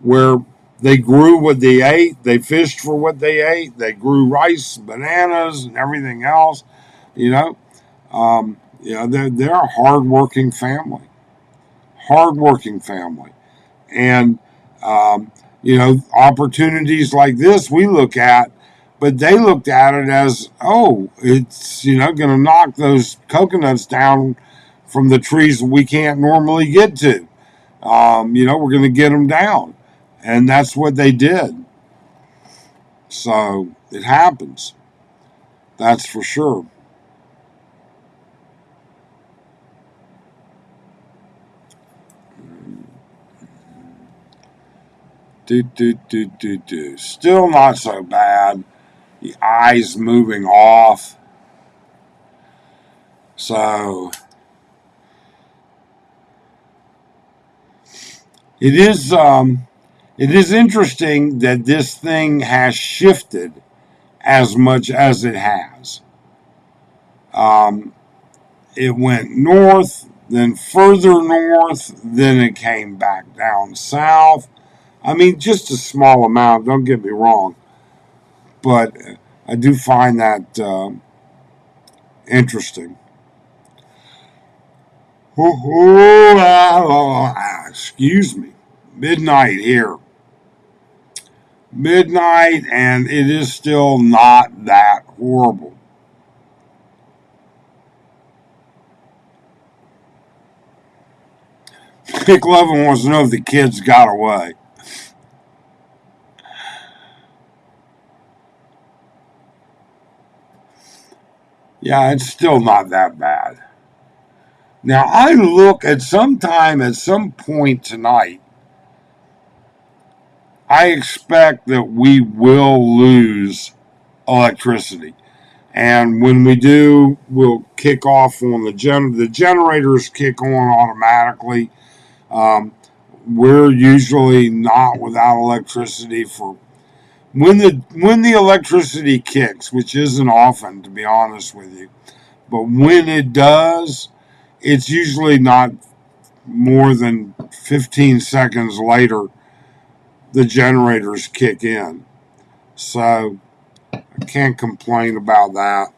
Where they grew what they ate, they fished for what they ate, they grew rice, bananas, and everything else. You know, they're a hardworking family, and opportunities like this we look at, but they looked at it as, oh, it's going to knock those coconuts down from the trees we can't normally get to. We're going to get them down, and that's what they did. So it happens. That's for sure. Do. Still not so bad. The eyes moving off. So it is interesting that this thing has shifted as much as it has. Um, it went north, then further north, then it came back down south. I mean, just a small amount, don't get me wrong, but I do find that interesting. Excuse me. Midnight here. Midnight, and it is still not that horrible. McLovin wants to know if the kids got away. Yeah, it's still not that bad. Now, I look at some point tonight, I expect that we will lose electricity. And when we do, we'll kick off on the generators kick on automatically. Um, we're usually not without electricity for when the electricity kicks, which isn't often, to be honest with you. But when it does, it's usually not more than 15 seconds later the generators kick in. So I can't complain about that.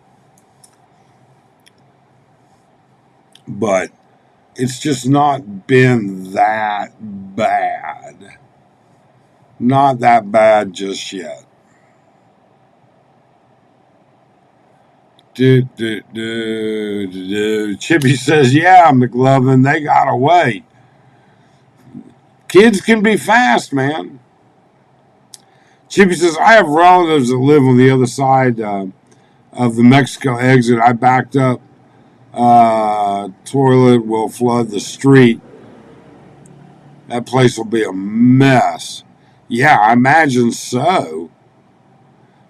But it's just not been that bad. Not that bad just yet. Chippy says, yeah, McLovin, they got away. Kids can be fast, man. Chippy says, I have relatives that live on the other side of the Mexico exit. I backed up. Toilet will flood the street. That place will be a mess. Yeah, I imagine so.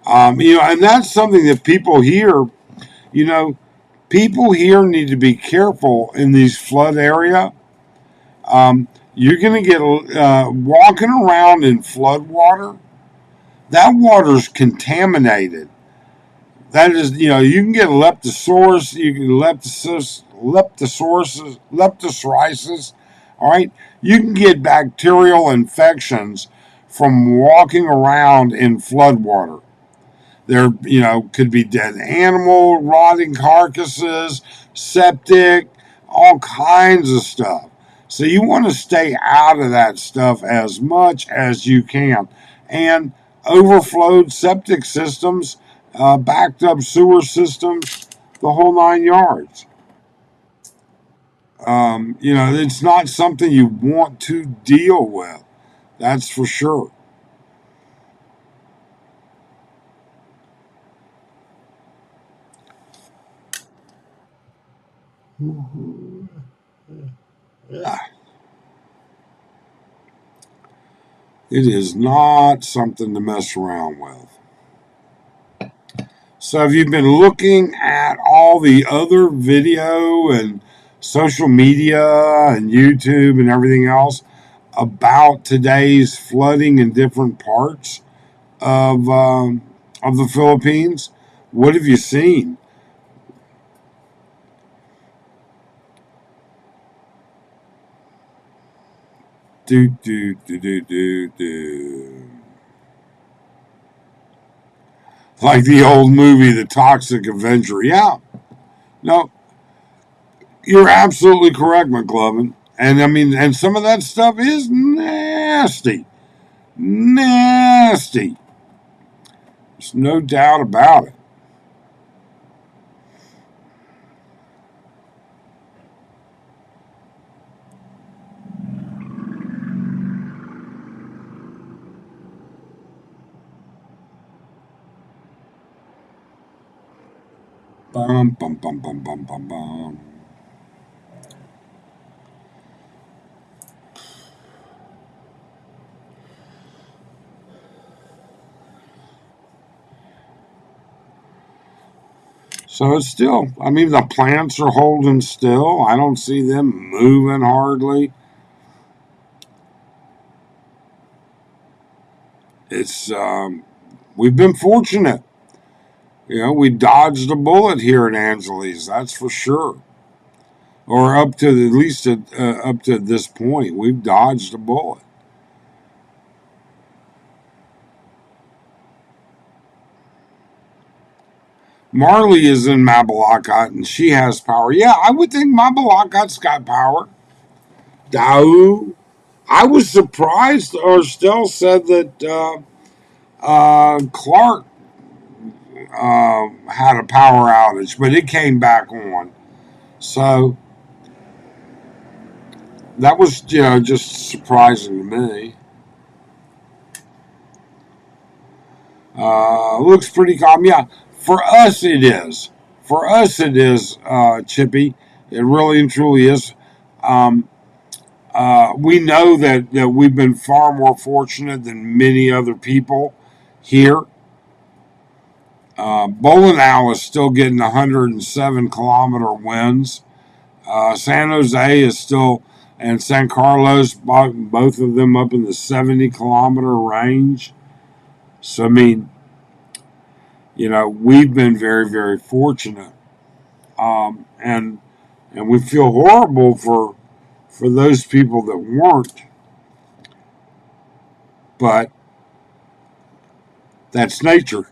And that's something that people here, you know, people here need to be careful in these flood area. You're going to get walking around in flood water. That water's contaminated. That is, you can get leptosaurus, you can leptospirosis. All right, you can get bacterial infections from walking around in floodwater. There, could be dead animal, rotting carcasses, septic, all kinds of stuff. So you want to stay out of that stuff as much as you can. And overflowed septic systems, backed up sewer systems, the whole 9 yards. It's not something you want to deal with. That's for sure. Yeah. It is not something to mess around with. So, have you been looking at all the other video and social media and YouTube and everything else about today's flooding in different parts of the Philippines? What have you seen? Do do do do do do. Like the old movie, The Toxic Avenger. Yeah, no, you're absolutely correct, McLovin. And I mean, and some of that stuff is nasty. Nasty. There's no doubt about it. Bum, bum, bum, bum, bum, bum, bum. So it's still, I mean, the plants are holding still. I don't see them moving hardly. It's, we've been fortunate. We dodged a bullet here in Angeles, that's for sure. Or up to at least up to this point, we've dodged a bullet. Marley is in Mabalacat and she has power. Yeah, I would think Mabalacat's got power. Dao. I was surprised, or still said that Clark had a power outage, but it came back on. So that was just surprising to me. Looks pretty calm. Yeah, for us it is. For us it is, Chippy. It really and truly is. Um, we know that we've been far more fortunate than many other people here. Bowling Alley is still getting 107-kilometer winds. San Jose is still, and San Carlos, both of them up in the 70-kilometer range. So, I mean, we've been very, very fortunate. And we feel horrible for those people that weren't, but that's nature.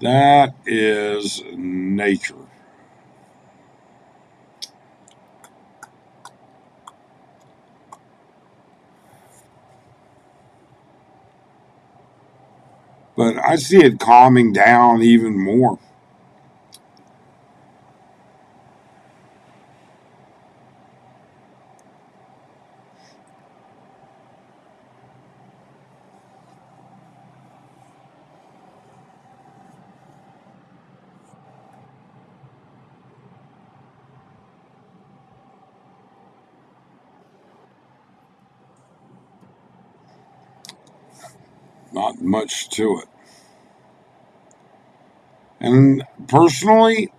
That is nature. But I see it calming down even more. Not much to it. And personally,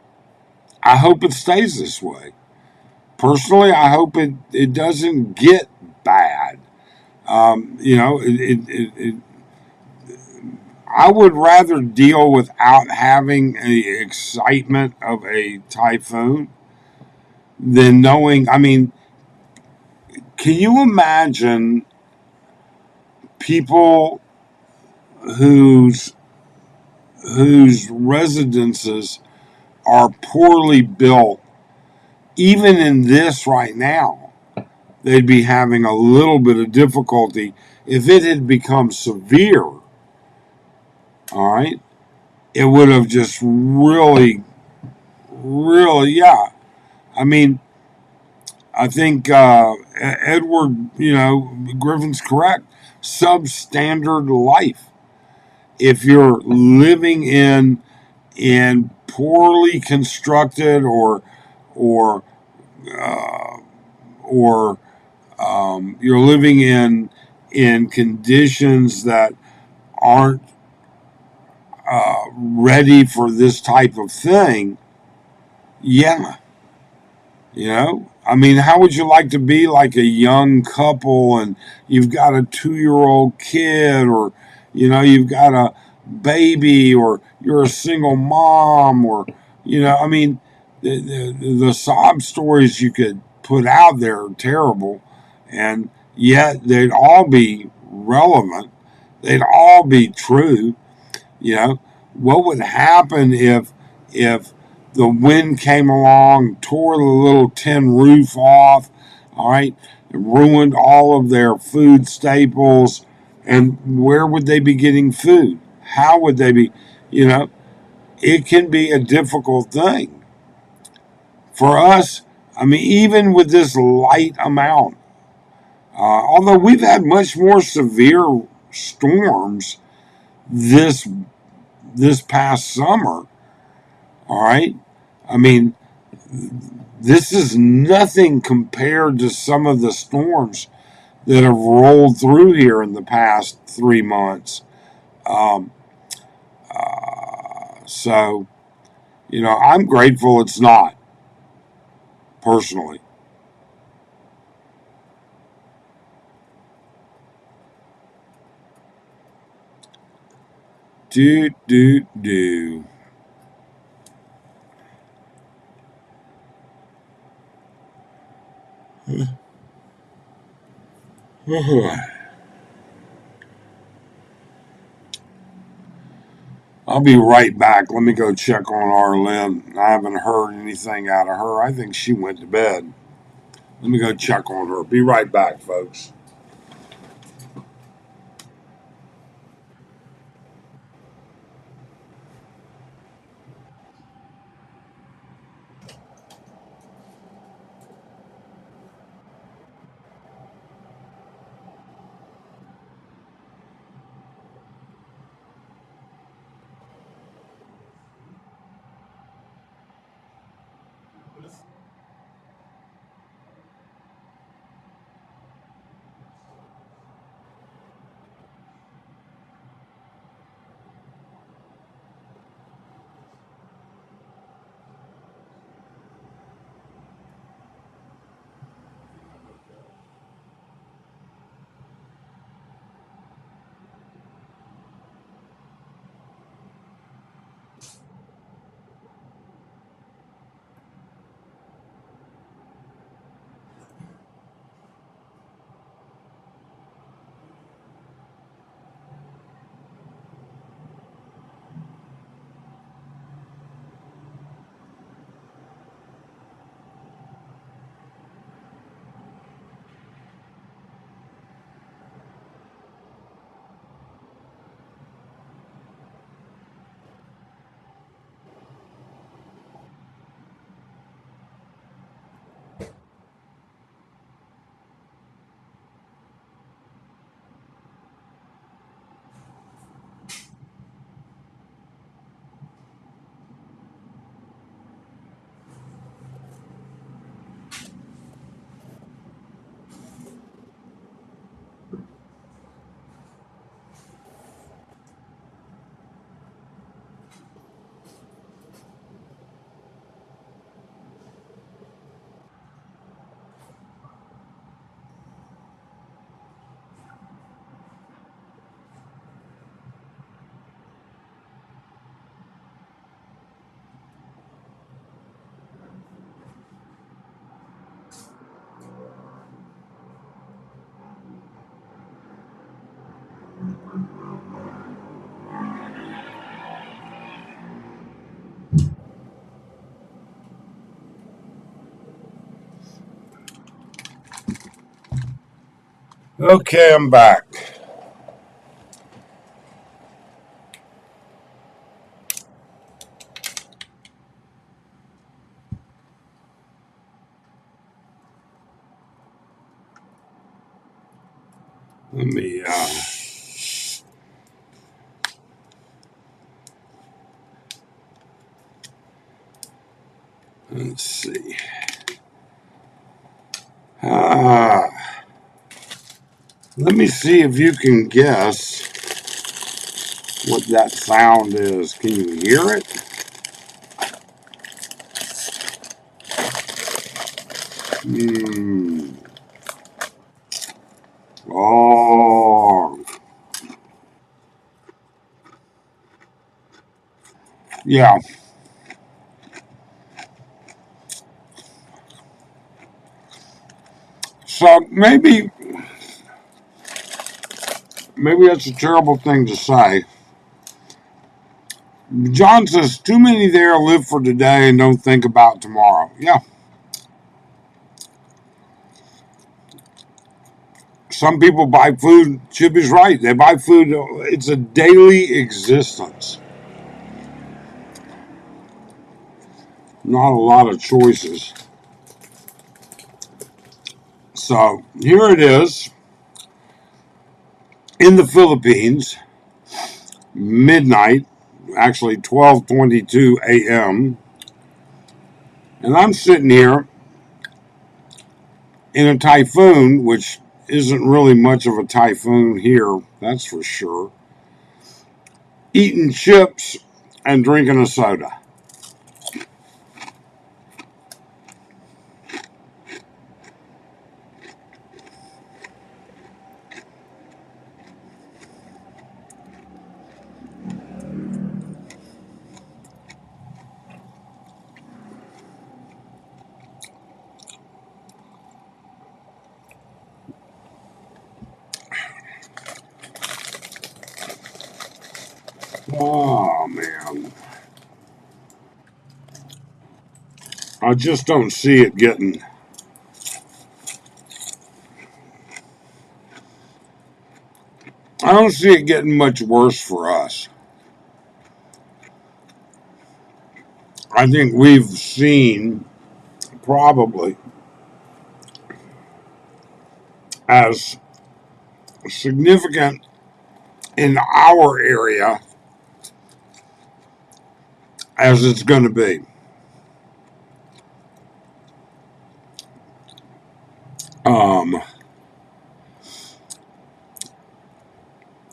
I hope it stays this way. Personally, I hope it doesn't get bad. I would rather deal without having the excitement of a typhoon than knowing. I mean, can you imagine people whose whose residences are poorly built, even in this right now, they'd be having a little bit of difficulty if it had become severe. All right, it would have just really, really, yeah. I mean, I think Edward, Griffin's correct. Substandard life. If you're living in poorly constructed or uh, or you're living in conditions that aren't ready for this type of thing, yeah, I mean, how would you like to be like a young couple and you've got a 2 year old kid, or you've got a baby, or you're a single mom, or I mean, the sob stories you could put out there are terrible, and yet they'd all be relevant. They'd all be true. You know, what would happen if the wind came along, tore the little tin roof off, all right, and ruined all of their food staples, and where would they be getting food? How would they be, you know, it can be a difficult thing. For us, I mean, even with this light amount, although we've had much more severe storms this this past summer, all right? I mean, this is nothing compared to some of the storms that have rolled through here in the past 3 months. Um, so, I'm grateful it's not, personally. Do, do, do. I'll be right back. Let me go check on Arlen. I haven't heard anything out of her. I think she went to bed. Let me go check on her. Be right back, folks. Okay, I'm back. Let me let's see. Ah, let me see if you can guess what that sound is. Can you hear it? Hmm. Oh, yeah. So maybe that's a terrible thing to say. John says too many there live for today and don't think about tomorrow. Yeah. Some people buy food. Chip is right. They buy food. It's a daily existence. Not a lot of choices. So here it is in the Philippines, midnight, actually 12:22 a.m. And I'm sitting here in a typhoon, which isn't really much of a typhoon here, that's for sure, eating chips and drinking a soda. Oh, man. I just don't see it getting. I don't see it getting much worse for us. I think we've seen probably as significant in our area as it's going to be. Um,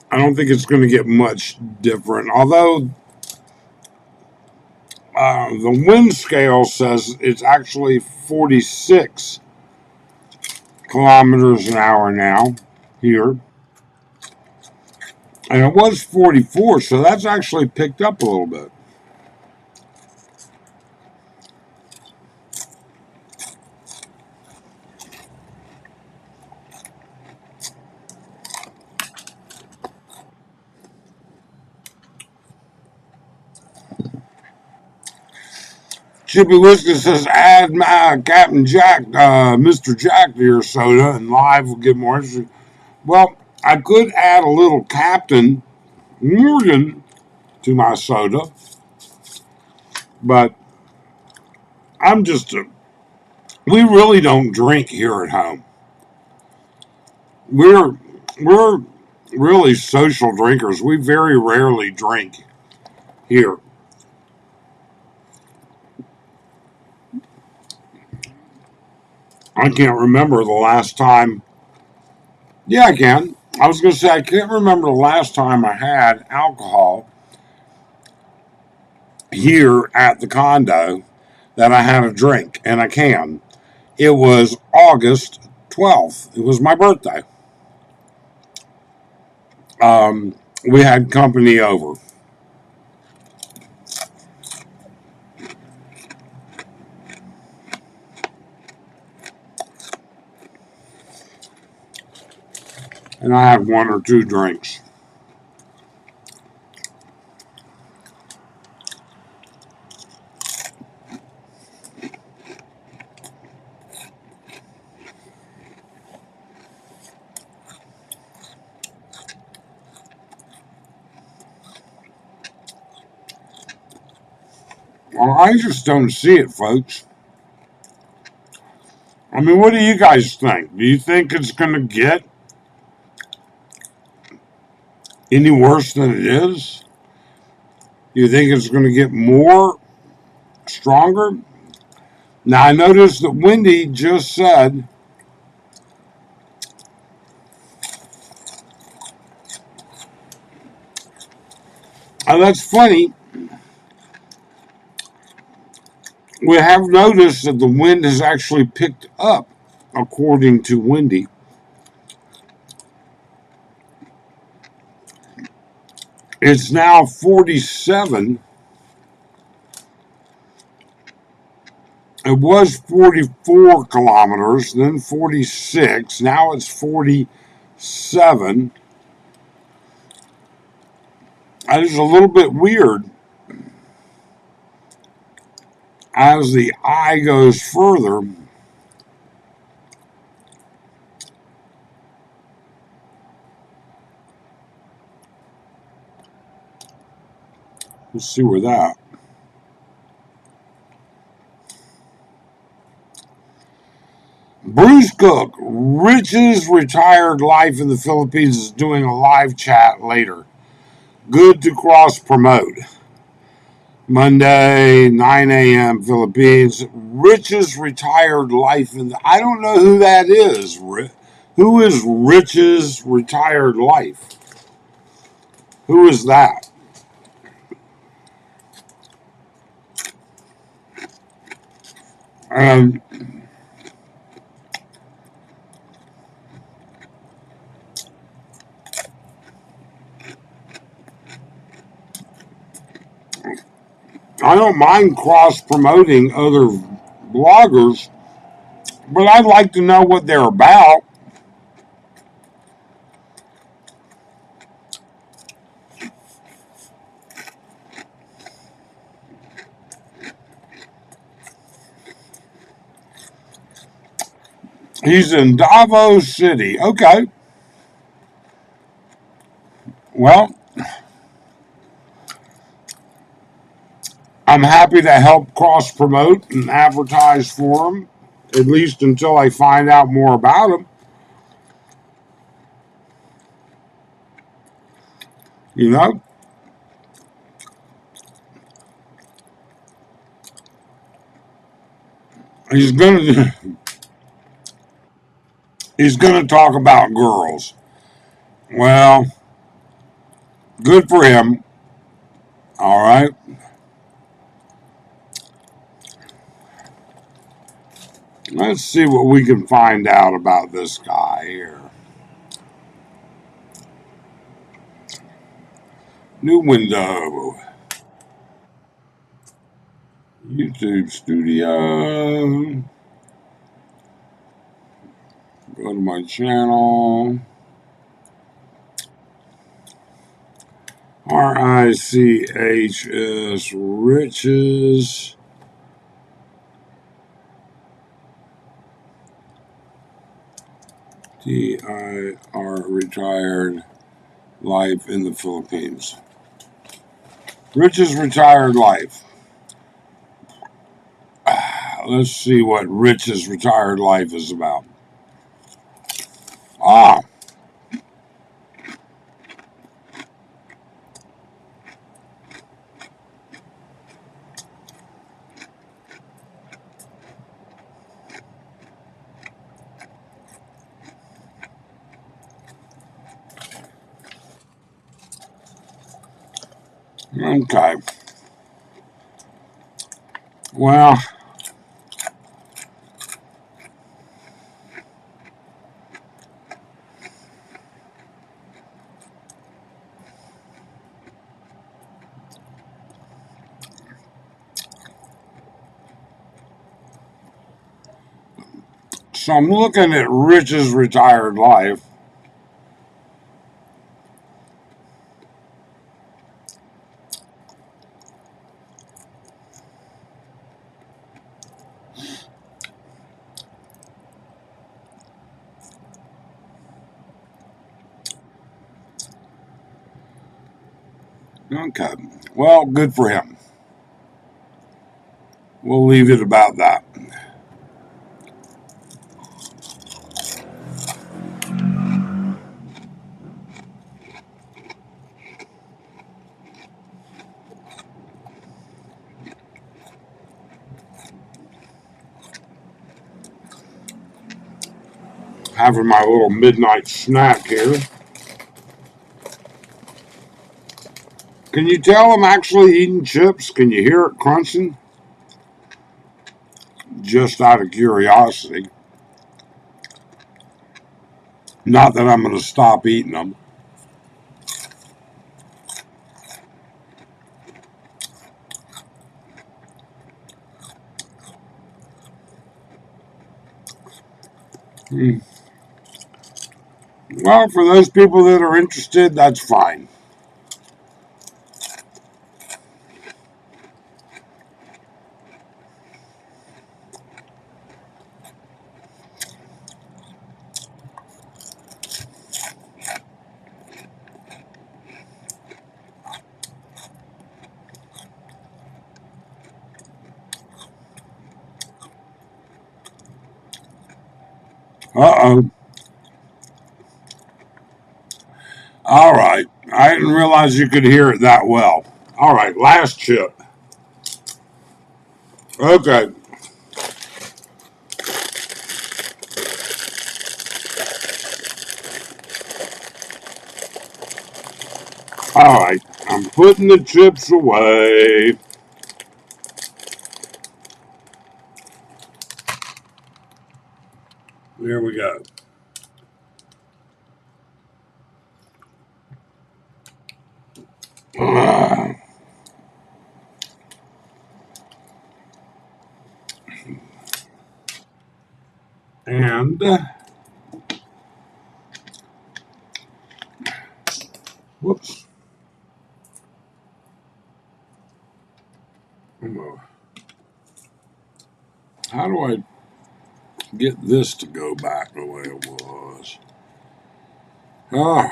I don't think it's going to get much different. Although the wind scale says it's actually 46 kilometers an hour now here, and it was 44, so that's actually picked up a little bit. Chippy Whiskey says, add my Captain Jack, Mr. Jack to your soda, and live will get more interesting. Well, I could add a little Captain Morgan to my soda, but I'm just, we really don't drink here at home. We're, we're really social drinkers. We very rarely drink here. I can't remember the last time. Yeah, I can. I was going to say, I can't remember the last time I had alcohol here at the condo that I had a drink, and I can. It was August 12th. It was my birthday. We had company over. And I had one or two drinks. Well, I just don't see it, folks. I mean, what do you guys think? Do you think it's going to get any worse than it is? Do you think it's going to get more stronger? Now, I noticed that Wendy just said, oh, that's funny. We have noticed that the wind has actually picked up, according to Wendy. It's now 47. It was 44 kilometers, then 46. Now it's 47. That is a little bit weird as the eye goes further. Let's see where that. Bruce Cook, Rich's retired life in the Philippines, is doing a live chat later. Good to cross promote. Monday, 9 a.m. Philippines. Rich's retired life in the. I don't know who that is. Who is Rich's retired life? Who is that? Um, I don't mind cross promoting other bloggers, but I'd like to know what they're about. He's in Davos City. Okay. Well, I'm happy to help cross promote and advertise for him, at least until I find out more about him. You know, he's gonna he's gonna talk about girls. Well, good for him. All right. Let's see what we can find out about this guy here. New window. YouTube studio. Go to my channel. RICHS Riches. TIR retired life in the Philippines. Rich's retired life. Let's see what Rich's retired life is about. Ah, okay. Well, so I'm looking at Rich's retired life. Okay. Well, good for him. We'll leave it about that. Having my little midnight snack here. Can you tell I'm actually eating chips? Can you hear it crunching? Just out of curiosity. Not that I'm going to stop eating them. Mm. Well, for those people that are interested, that's fine. Uh-oh. All right. I didn't realize you could hear it that well. All right, last chip. Okay. All right. I'm putting the chips away. There we go. And whoops. How do I get this to go back the way it was? Oh,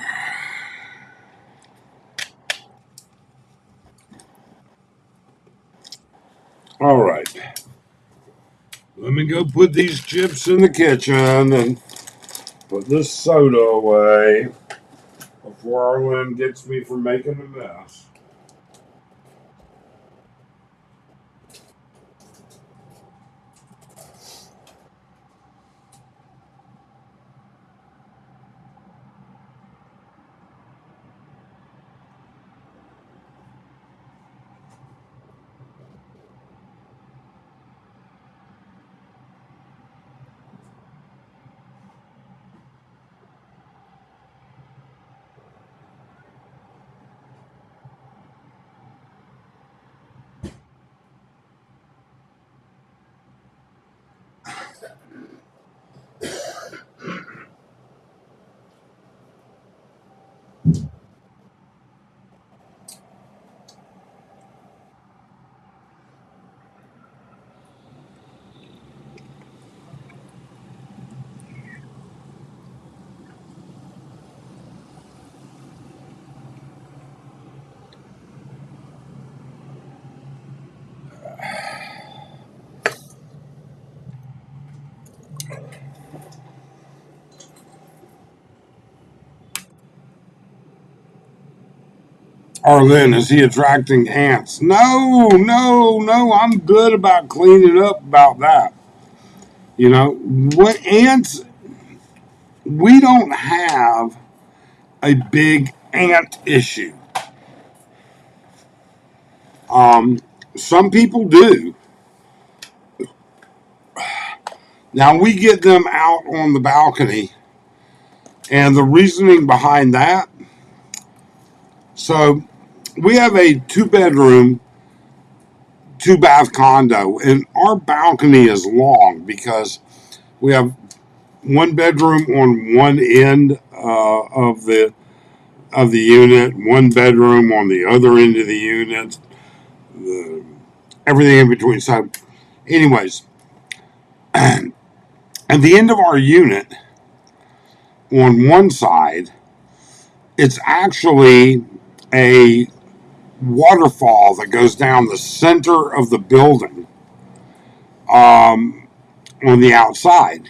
all right. Let me go put these chips in the kitchen and put this soda away before Arlen gets me for making a mess. Arlen, is he attracting ants? No, no, no. I'm good about cleaning up about that. You know, what ants, we don't have a big ant issue. Um, some people do. Now we get them out on the balcony, and the reasoning behind that. So we have a 2 bedroom, 2 bath condo, and our balcony is long because we have 1 bedroom on one end of the unit, 1 bedroom on the other end of the unit, the, everything in between. So, anyways, at the end of our unit, on one side, it's actually a waterfall that goes down the center of the building. um, on the outside,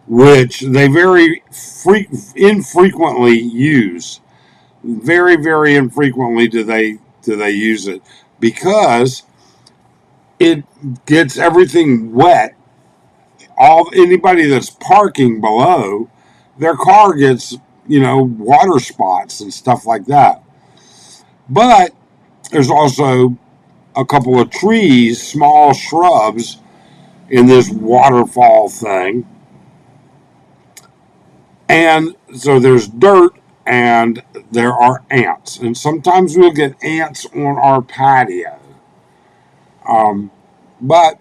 which they very infrequently use. Very, very infrequently do they use it because it gets everything wet. All anybody that's parking below, their car gets water spots and stuff like that. But there's also a couple of trees, small shrubs in this waterfall thing. And so there's dirt and there are ants. And sometimes we'll get ants on our patio. But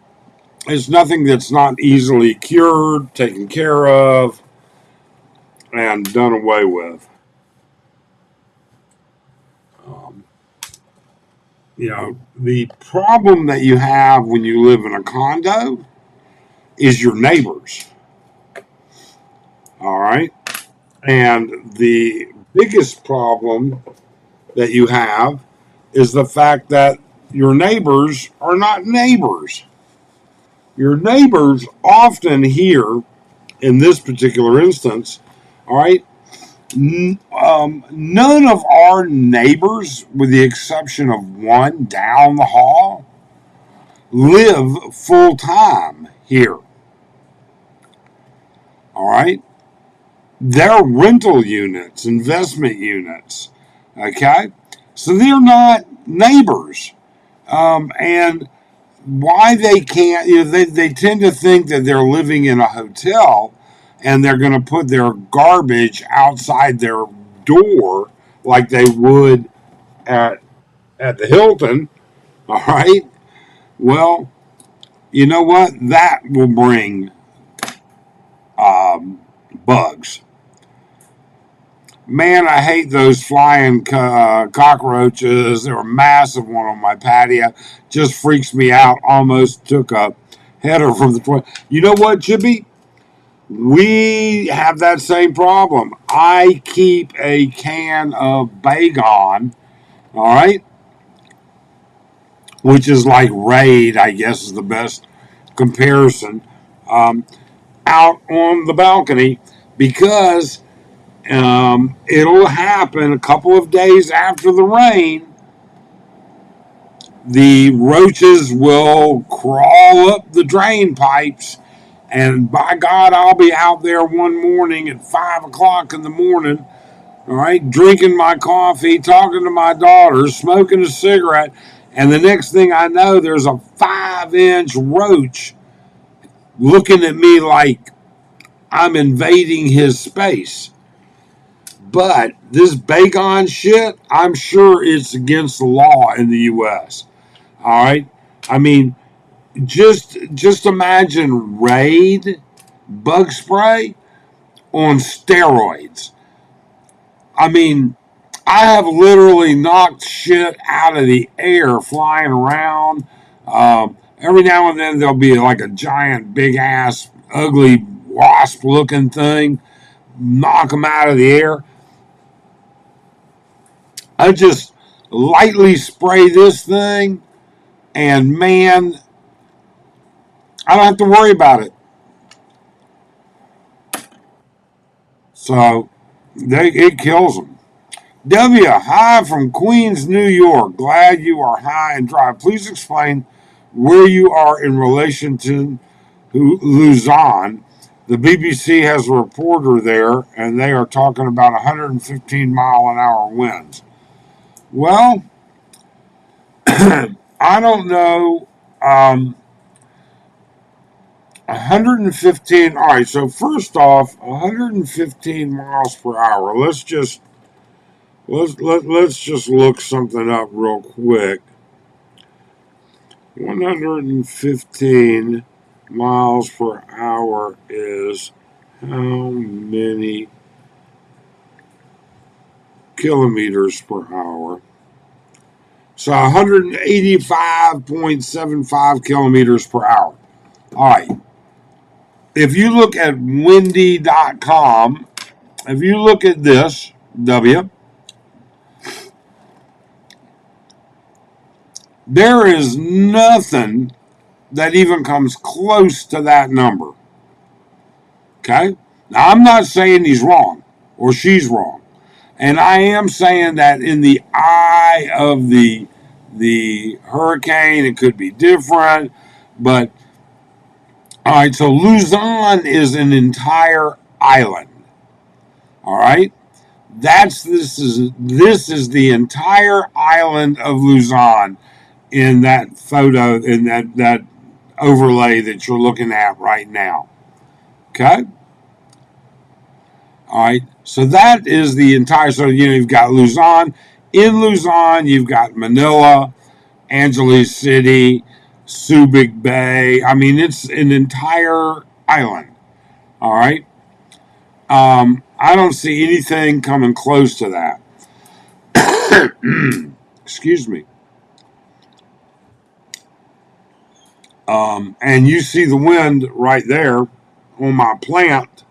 it's nothing that's not easily cured, taken care of, and done away with. Um, the problem that you have when you live in a condo is your neighbors. All right. And the biggest problem that you have is the fact that your neighbors are not neighbors. Your neighbors often here, in this particular instance, all right, none of our neighbors, with the exception of one down the hall, live full time here. All right, they're rental units, investment units. Okay, so they're not neighbors. And why they can't, they tend to think that they're living in a hotel and they're going to put their garbage outside their door like they would at, at the Hilton. All right. Well, you know what? That will bring um, bugs. Man, I hate those flying cockroaches. There were a massive one on my patio. Just freaks me out. Almost took a header from the toilet. You know what, Chippy? We have that same problem. I keep a can of Baygon, all right, which is like Raid, I guess is the best comparison, um, out on the balcony because it'll happen a couple of days after the rain. The roaches will crawl up the drain pipes, and by God, I'll be out there one morning at 5 o'clock in the morning, all right, drinking my coffee, talking to my daughter, smoking a cigarette, and the next thing I know, there's a 5-inch roach looking at me like I'm invading his space. But this Baygon shit, I'm sure it's against the law in the U.S. All right, I mean, just imagine Raid bug spray on steroids. I mean, I have literally knocked shit out of the air flying around. Every now and then there'll be like a giant, big ass, ugly wasp looking thing. Knock them out of the air. I just lightly spray this thing, and man, I don't have to worry about it. So it kills them. W, hi from Queens, New York. Glad you are high and dry. Please explain where you are in relation to Luzon. The BBC has a reporter there, and they are talking about 115-mile-an-hour winds. Well, I don't know. 115. All right. So first off, 115 miles per hour. Let's just look something up real quick. 115 miles per hour is how many kilometers per hour? So 185.75 kilometers per hour. All right. If you look at windy.com, if you look at this, W, there is nothing that even comes close to that number. Okay? Now, I'm not saying he's wrong or she's wrong. And I am saying that in the eye of the hurricane, it could be different. But all right, so Luzon is an entire island. All right, this is the entire island of Luzon in that photo in that overlay that you're looking at right now. Okay, all right, so that is the entire. So you've got Luzon. In Luzon, you've got Manila, Angeles City, Subic Bay. I mean, it's an entire island. All right. I don't see anything coming close to that. Excuse me. And you see the wind right there on my plant,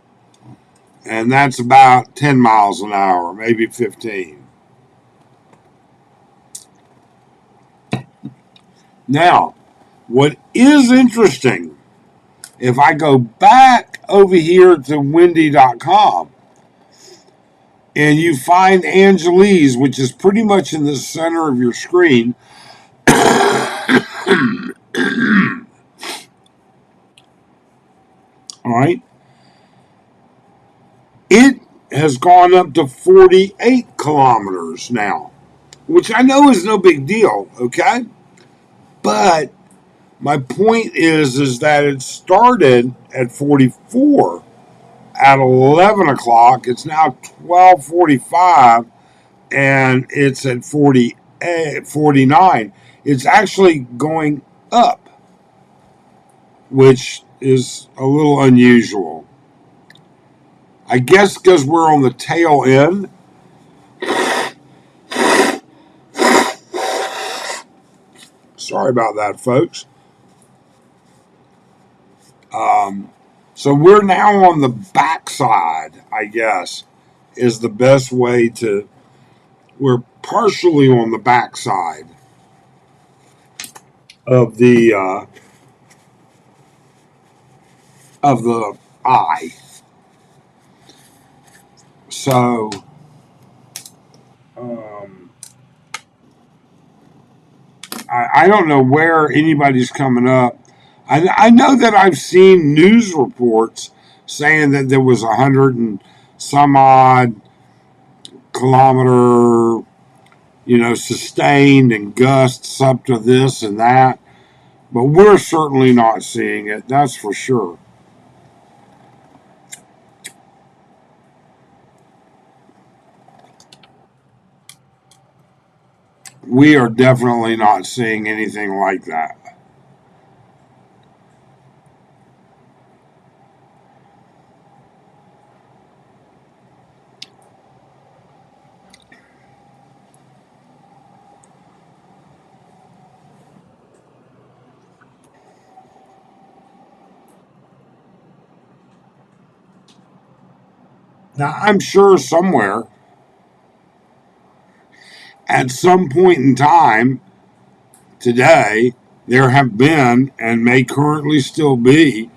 and that's about 10 miles an hour, maybe 15. Now, what is interesting, if I go back over here to windy.com and you find Angeles, which is pretty much in the center of your screen, all right, it has gone up to 48 kilometers now, which I know is no big deal, okay? But my point is that it started at 44 at 11 o'clock. It's now 12:45, and it's at 49. It's actually going up, which is a little unusual. I guess because we're on the tail end. Sorry about that, folks. So we're now on the backside, I guess, is the best way to. We're partially on the backside of the eye. So um, I don't know where anybody's coming up. I know that I've seen news reports saying that there was 100 and some odd kilometer, sustained and gusts up to this and that. But we're certainly not seeing it, that's for sure. We are definitely not seeing anything like that. Now, I'm sure somewhere, at some point in time today, there have been and may currently still be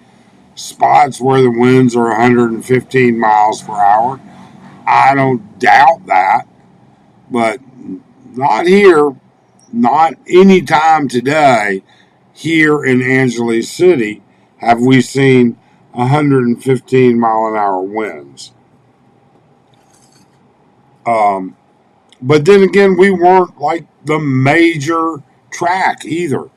spots where the winds are 115 miles per hour. I don't doubt that, but not here, not any time today here in Angeles City have we seen 115-mile-an-hour winds. But then again, we weren't like the major track either.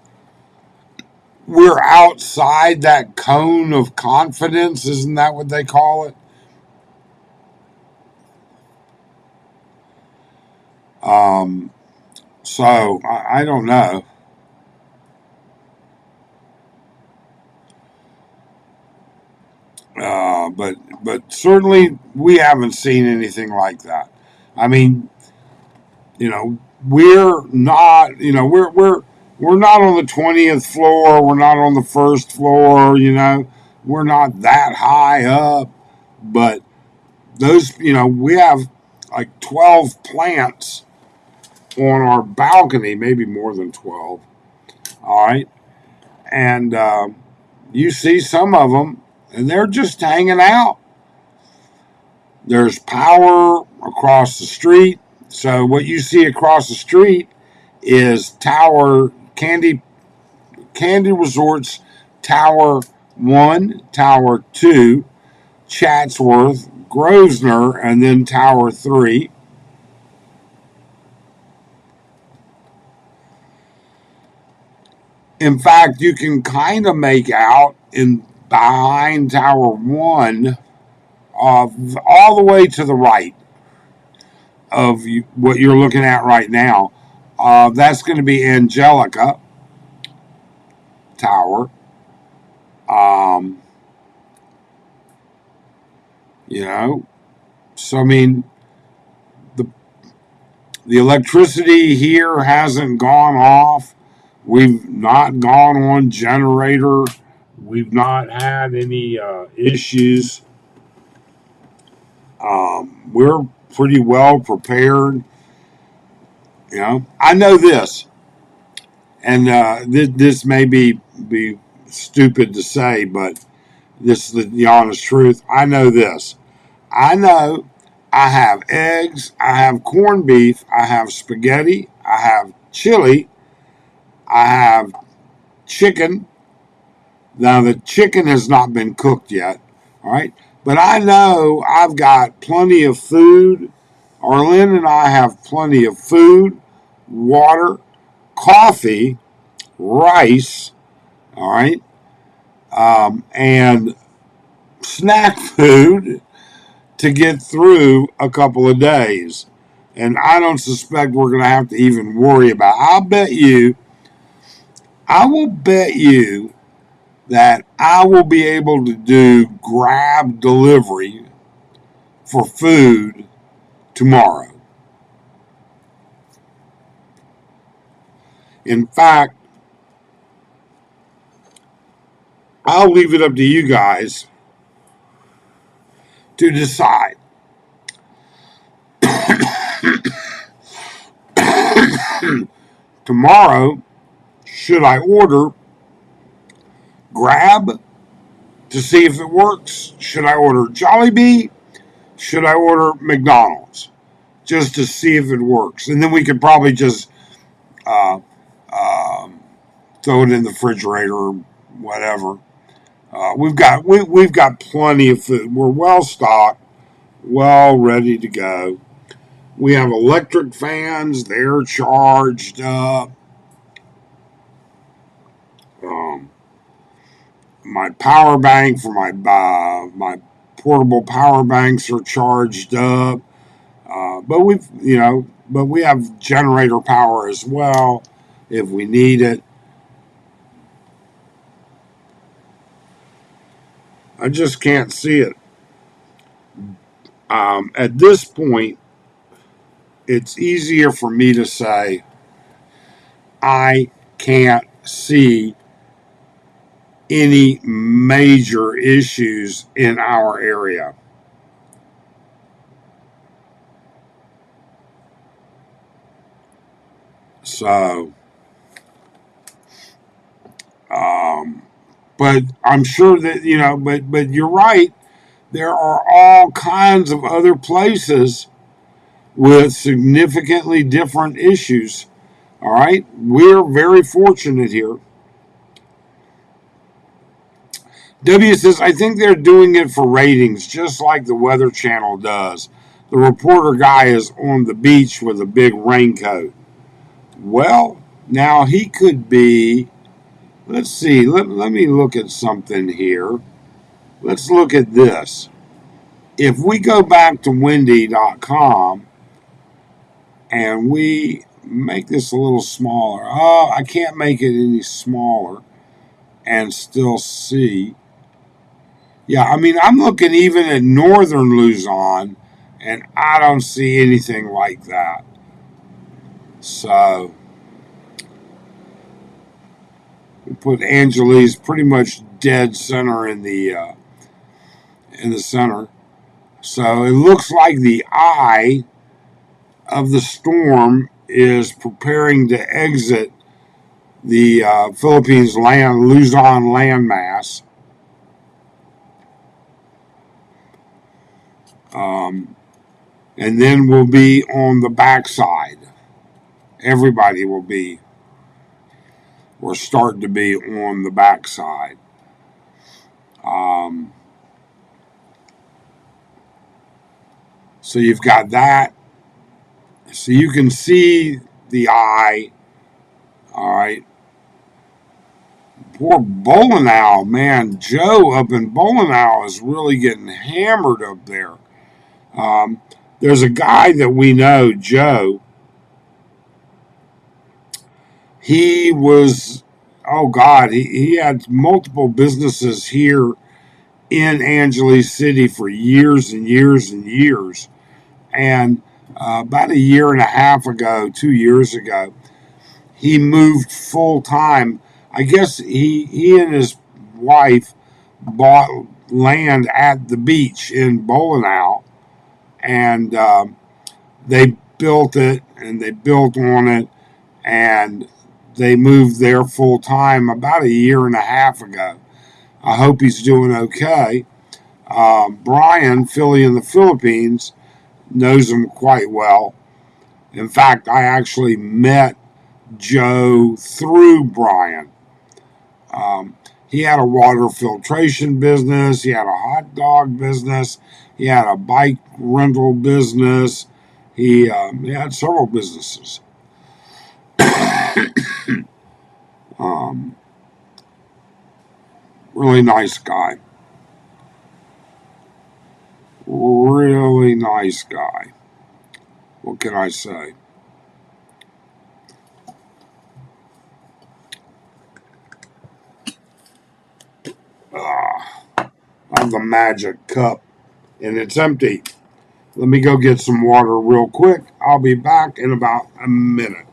We're outside that cone of confidence, isn't that what they call it? Um, so I don't know. But certainly we haven't seen anything like that. I mean, we're not, we're not on the 20th floor. We're not on the first floor. We're not that high up. But those, we have like 12 plants on our balcony, maybe more than 12. All right. and you see some of them, and they're just hanging out. There's power across the street. So what you see across the street is Tower Candy Resorts, Tower 1, Tower 2, Chatsworth, Grosvenor, and then Tower 3. In fact, you can kind of make out in behind Tower 1 all the way to the right of what you're looking at right now. That's going to be Angelica Tower. Um, you know, so I mean, the the electricity here hasn't gone off. We've not gone on generator. We've not had any issues. We're pretty well prepared. I know this, and this may be stupid to say, but this is the honest truth. I know this. I know I have eggs, I have corned beef, I have spaghetti, I have chili, I have chicken. Now, the chicken has not been cooked yet, all right? But I know I've got plenty of food. Arlen and I have plenty of food, water, coffee, rice, all right, and snack food to get through a couple of days. And I don't suspect we're going to have to even worry about it. I will bet you that I will be able to do grab delivery for food tomorrow. In fact, I'll leave it up to you guys to decide. Tomorrow, should I order Grab to see if it works? Should I order Jollibee? Should I order McDonald's just to see if it works? And then we could probably just uh, uh, throw it in the refrigerator or whatever. We've got plenty of food. We're well stocked, well ready to go. We have electric fans; they're charged up. Um, my power bank for my portable power banks are charged up. But we have generator power as well if we need it. I just can't see it. At this point, it's easier for me to say I can't see any major issues in our area. So, um, but I'm sure that but you're right. There are all kinds of other places with significantly different issues. All right, we're very fortunate here. W says, I think they're doing it for ratings, just like the Weather Channel does. The reporter guy is on the beach with a big raincoat. Well, now he could be. Let's see. Let me look at something here. Let's look at this. If we go back to windy.com and we make this a little smaller. Oh, I can't make it any smaller and still see. Yeah, I mean, I'm looking even at northern Luzon, and I don't see anything like that. So we put Angeles pretty much dead center in the center. So it looks like the eye of the storm is preparing to exit the Philippines land, Luzon landmass. Um, and then we'll be on the backside. Everybody will be, or start to be, on the backside. Um, so you've got that. So you can see the eye. All right. Poor Bowling Owl, man. Joe up in Bowling Owl is really getting hammered up there. Um, there's a guy that we know, Joe. He was, oh God, he had multiple businesses here in Angeles City for years and years and years. And about a year and a half ago, 2 years ago, he moved full time. I guess he and his wife bought land at the beach in Bowling, and they built it and they built on it, and they moved there full time about a year and a half ago. I hope he's doing okay. Brian, Philly in the Philippines, knows him quite well. In fact, I actually met Joe through Brian. Um, he had a water filtration business, he had a hot dog business, he had a bike rental business, he had several businesses. Um, really nice guy. Really nice guy. What can I say? Ah, I have the magic cup and it's empty. Let me go get some water real quick. I'll be back in about a minute.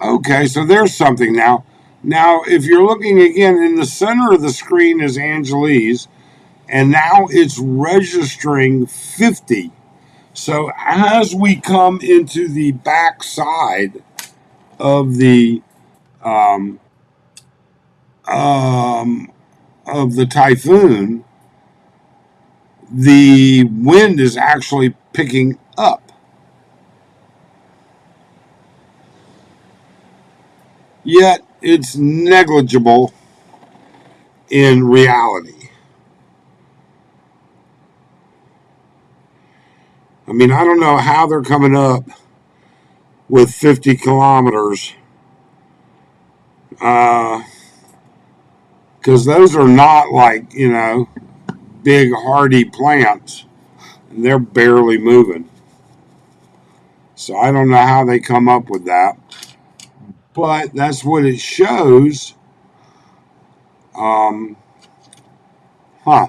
Okay, so there's something now. Now, if you're looking again, in the center of the screen is Angeles, and now it's registering 50. So as we come into the backside of the um, um, typhoon, the wind is actually picking up. Yet it's negligible in reality. I mean, I don't know how they're coming up with 50 kilometers, because those are not like, big hardy plants, and they're barely moving. So I don't know how they come up with that, but that's what it shows. Um, huh.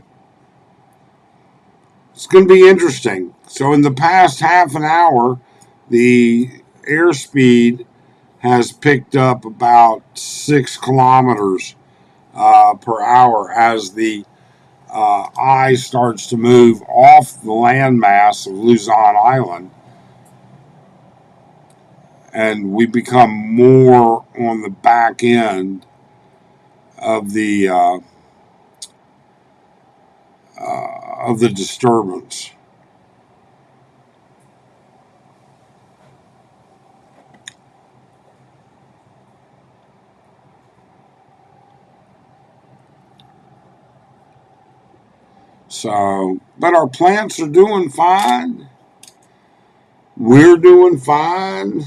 It's going to be interesting. So in the past half an hour, the airspeed has picked up about 6 kilometers per hour as the eye starts to move off the landmass of Luzon Island, and we become more on the back end of the disturbance. So, but our plants are doing fine. We're doing fine.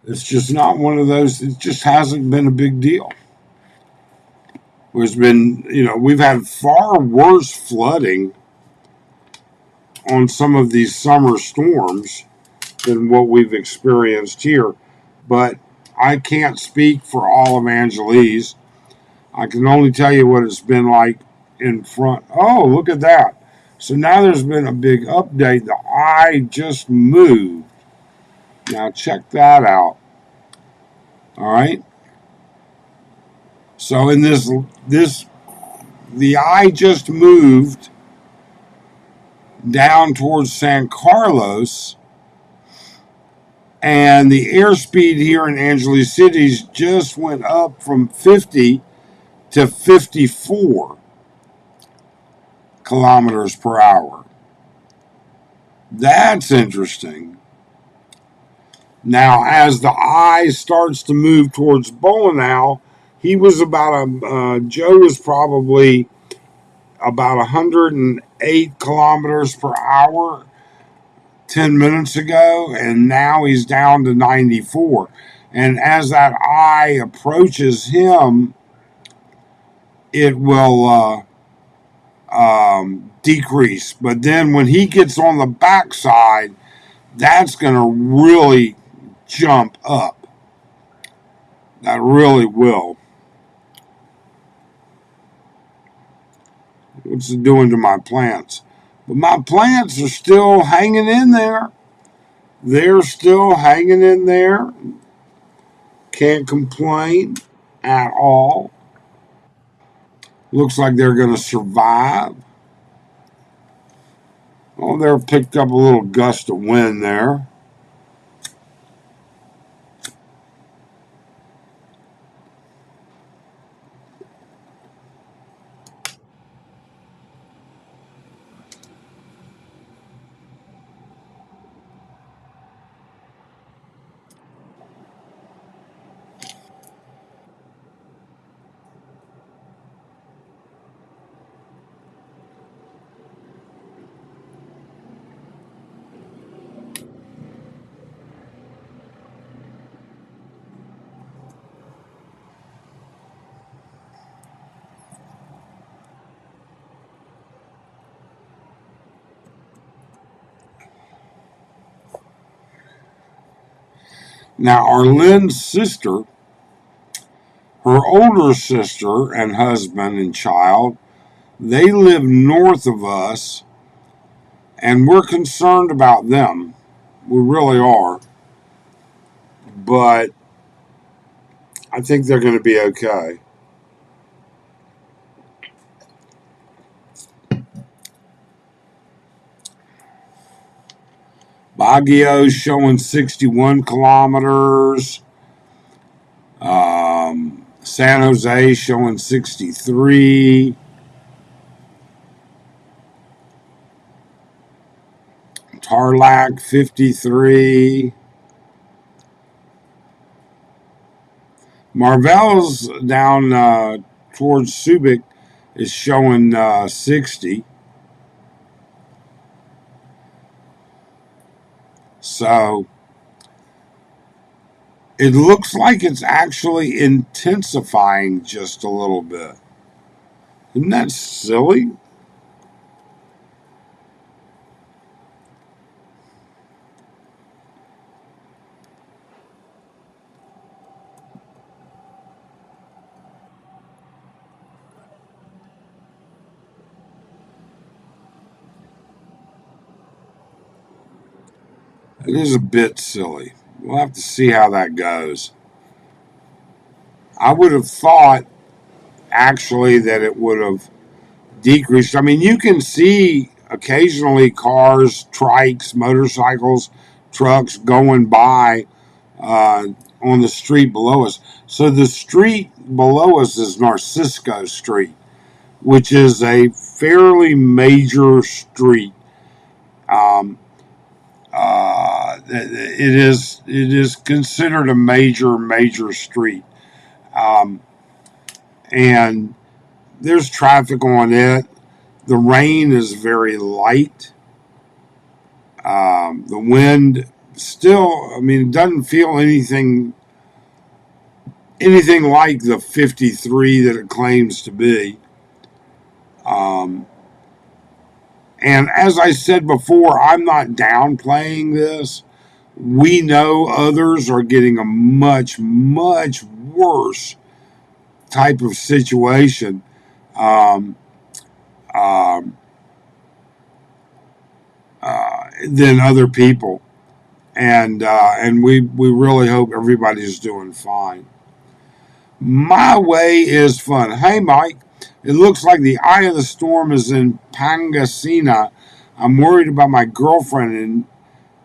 It's just not one of those, it just hasn't been a big deal. There's been, we've had far worse flooding on some of these summer storms than what we've experienced here. But I can't speak for all of Angeles. I can only tell you what it's been like in front. Oh, look at that. So now there's been a big update. The eye just moved. Now check that out. All right. So in this the eye just moved down towards San Carlos, and the airspeed here in Angeles Cities just went up from 50 to 54 kilometers per hour. That's interesting. Now, as the eye starts to move towards Bowling, he was Joe was probably about 108 kilometers per hour 10 minutes ago, and now he's down to 94. And as that eye approaches him, it will decrease. But then when he gets on the backside, that's going to really jump up. That really will. What's it doing to my plants? But my plants are still hanging in there. They're still hanging in there. Can't complain at all. Looks like they're going to survive. Oh, they're picked up a little gust of wind there. Now, Arlene's sister, her older sister and husband and child, they live north of us, and we're concerned about them. We really are. But I think they're going to be okay. Baguio's showing 61 kilometers. San Jose showing 63. Tarlac 53. Marvell's down towards Subic is showing 60. So it looks like it's actually intensifying just a little bit. Isn't that silly? It is a bit silly. We'll have to see how that goes. I would have thought actually that it would have decreased. I mean, you can see occasionally cars, trikes, motorcycles, trucks going by uh, on the street below us. So the street below us is Narcisco Street, which is a fairly major street. It is considered a major street. Um, and there's traffic on it. The rain is very light. The wind still, I mean, it doesn't feel anything like the 53 that it claims to be. Um, and as I said before, I'm not downplaying this. We know others are getting a much, much worse type of situation um, um, than other people, and we really hope everybody's doing fine. My way is fun. Hey, Mike. It looks like the eye of the storm is in Pangasinan. I'm worried about my girlfriend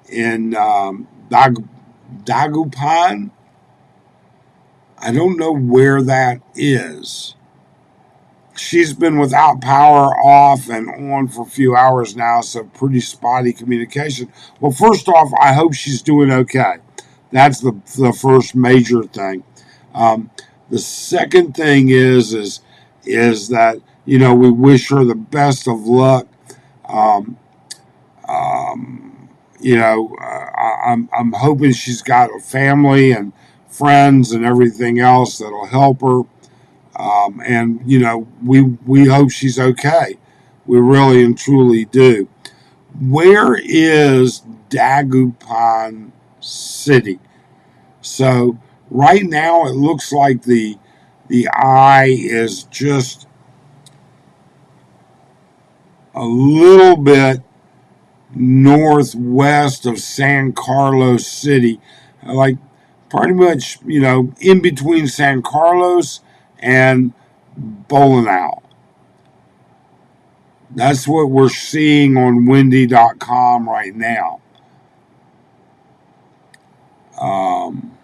in Dagupan. I don't know where that is. She's been without power off and on for a few hours now, so pretty spotty communication. Well, first off, I hope she's doing okay. That's the first major thing. Um, the second thing is that we wish her the best of luck. Um, I'm hoping she's got a family and friends and everything else that'll help her. And we hope she's okay. We really and truly do. Where is Dagupan City? So right now it looks like the eye is just a little bit northwest of San Carlos City, like pretty much in between San Carlos and Bolinao. That's what we're seeing on windy.com right now. Um,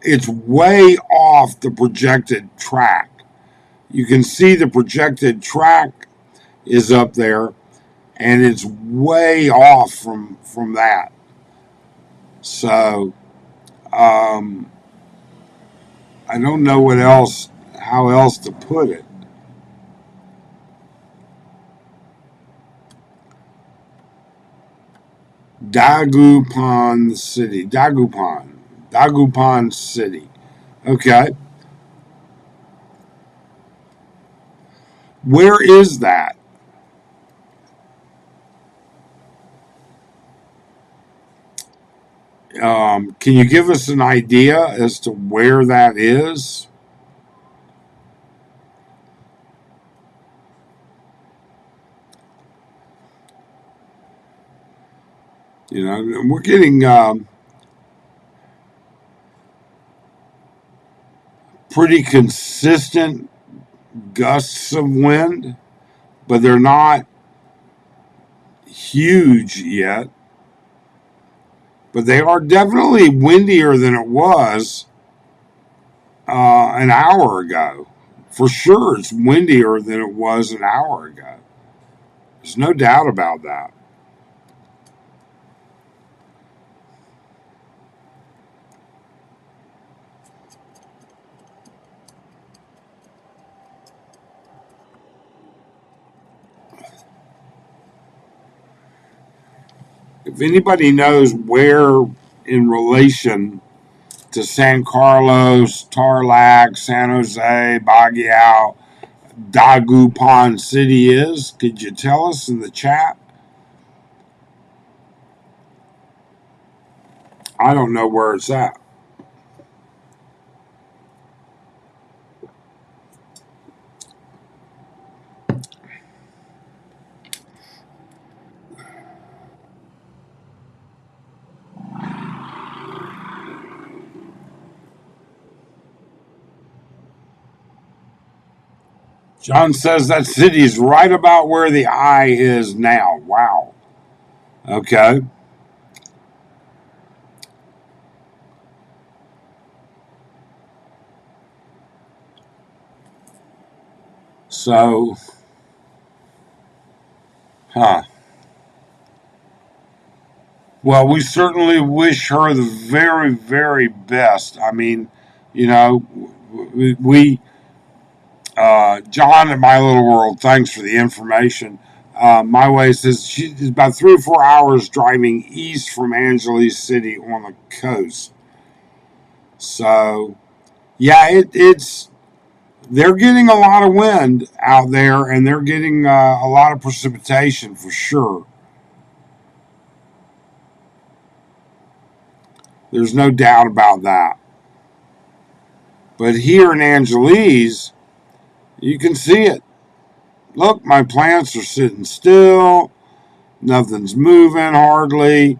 it's way off the projected track. You can see the projected track is up there, and it's way off from that. So I don't know how else to put it. Dagupan City. Okay, where is that? Can you give us an idea as to where that is? We're getting pretty consistent gusts of wind, but they're not huge yet. But they are definitely windier than it was an hour ago. For sure, it's windier than it was an hour ago. There's no doubt about that. If anybody knows where in relation to San Carlos, Tarlac, San Jose, Baguio, Dagupan City is, could you tell us in the chat? I don't know where it's at. John says that city is right about where the eye is now. Wow. Okay. So, huh. Well, we certainly wish her the very, very best. I mean, we John at My Little World, thanks for the information. My way says she's about 3 or 4 hours driving east from Angeles City on the coast. So, yeah, it's they're getting a lot of wind out there, and they're getting a lot of precipitation for sure. There's no doubt about that. But here in Angeles, you can see it. Look, my plants are sitting still. Nothing's moving hardly.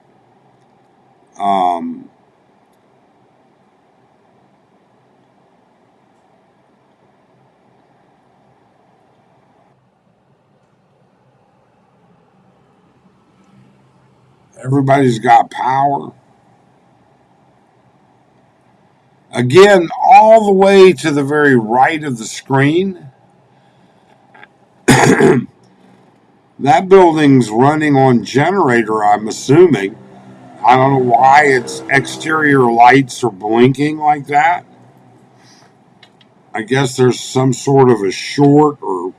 Um, Everybody's got power. Again, all the way to the very right of the screen, that building's running on generator, I'm assuming. I don't know why its exterior lights are blinking like that. I guess there's some sort of a short or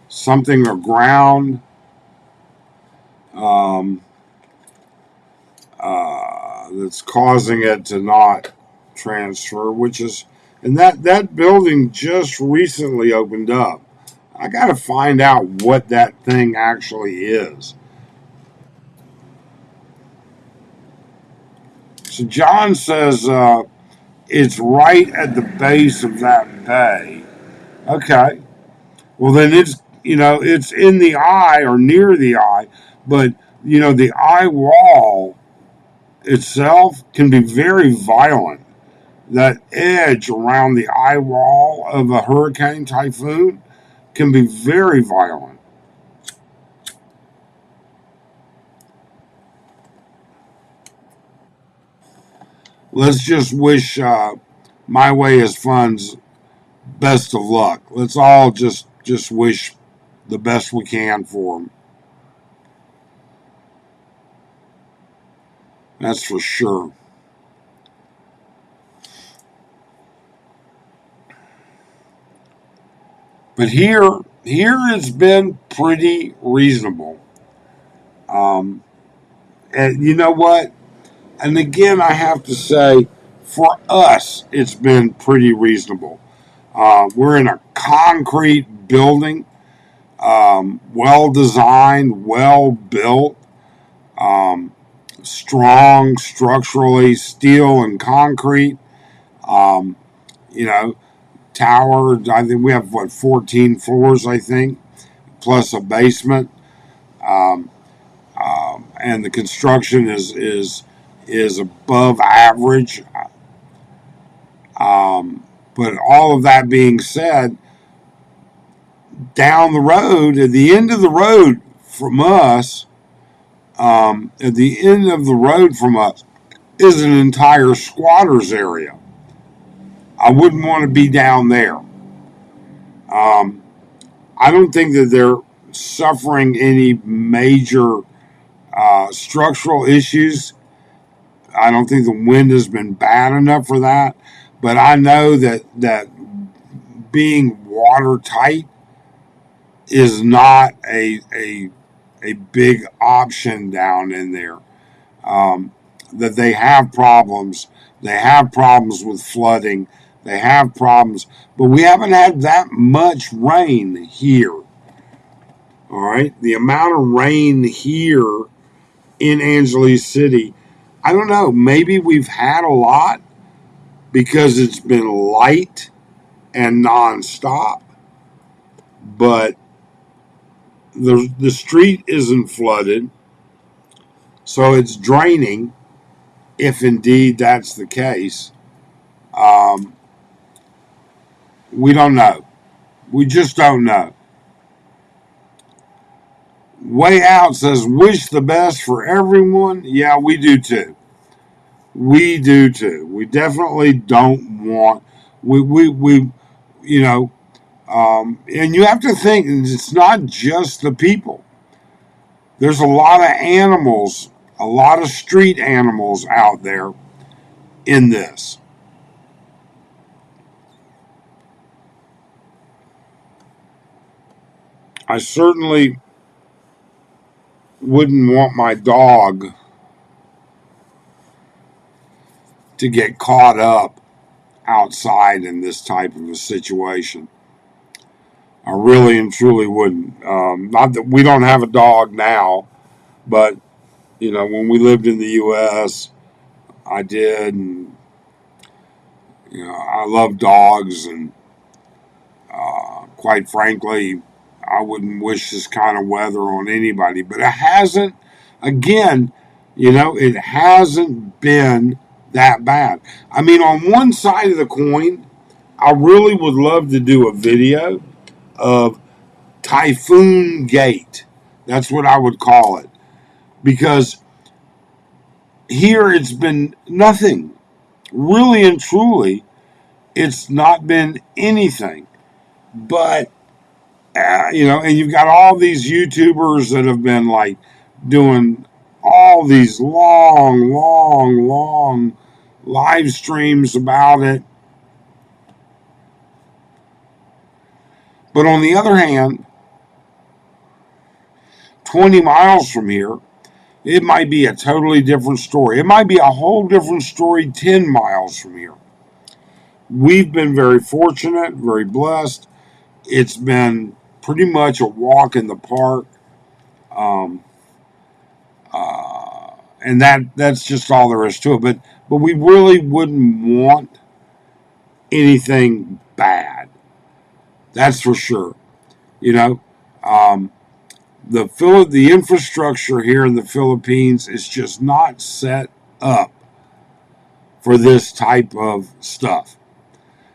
something aground. Um, that's causing it to not transfer, which is, and that building just recently opened up. I got to find out what that thing actually is. So John says it's right at the base of that bay. Okay, well then it's in the eye or near the eye, but the eye wall itself can be very violent. That edge around the eye wall of a hurricane typhoon can be very violent. Let's just wish My Way is Fun's best of luck. Let's all just wish the best we can for them. That's for sure. But here it's been pretty reasonable. Um, and you know what? And again, I have to say, for us, it's been pretty reasonable. We're in a concrete building, well designed, well built, um, strong structurally, steel and concrete. Um, you know, tower. I think we have 14 floors, I think, plus a basement. Um, and the construction is above average. But all of that being said, down the road, at the end of the road from us, at the end of the road from us is an entire squatters area. I wouldn't want to be down there. Um, I don't think that they're suffering any major structural issues. I don't think the wind has been bad enough for that. But I know that being watertight is not a big option down in there. Um, that they have problems. They have problems with flooding. They have problems, but we haven't had that much rain here. All right, the amount of rain here in Angeles City, I don't know. Maybe we've had a lot because it's been light and nonstop, but the street isn't flooded, so it's draining. If indeed that's the case, um, we don't know. We just don't know. Way Out says, wish the best for everyone. Yeah, we do too. We do too. We definitely don't want, we you know, and you have to think it's not just the people. There's a lot of animals, a lot of street animals out there in this. I certainly wouldn't want my dog to get caught up outside in this type of a situation. I really and truly wouldn't. Not that we don't have a dog now, but when we lived in the U.S., I did, and I love dogs, and quite frankly, I wouldn't wish this kind of weather on anybody. But it hasn't. Again, it hasn't been that bad. I mean, on one side of the coin, I really would love to do a video of Typhoon Gate. That's what I would call it. Because here it's been nothing. Really and truly, it's not been anything. But, and you've got all these YouTubers that have been like doing all these long, long, long live streams about it. But on the other hand, 20 miles from here, it might be a totally different story. It might be a whole different story 10 miles from here. We've been very fortunate, very blessed. It's been pretty much a walk in the park. Um, and that's just all there is to it. But we really wouldn't want anything bad. That's for sure. You know, um, the infrastructure here in the Philippines is just not set up for this type of stuff.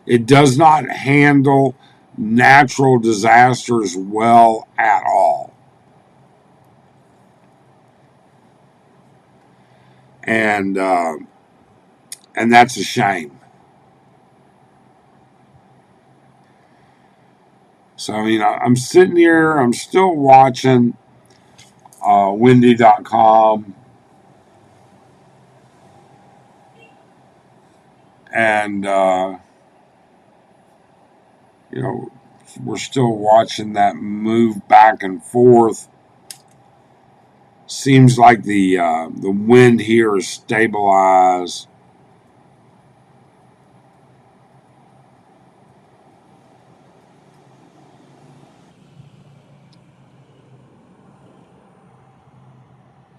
It does not handle natural disasters well at all. And and that's a shame. So I mean, I'm sitting here, I'm still watching windy.com, and you know we're still watching that move back and forth. Seems like the wind here is stabilized.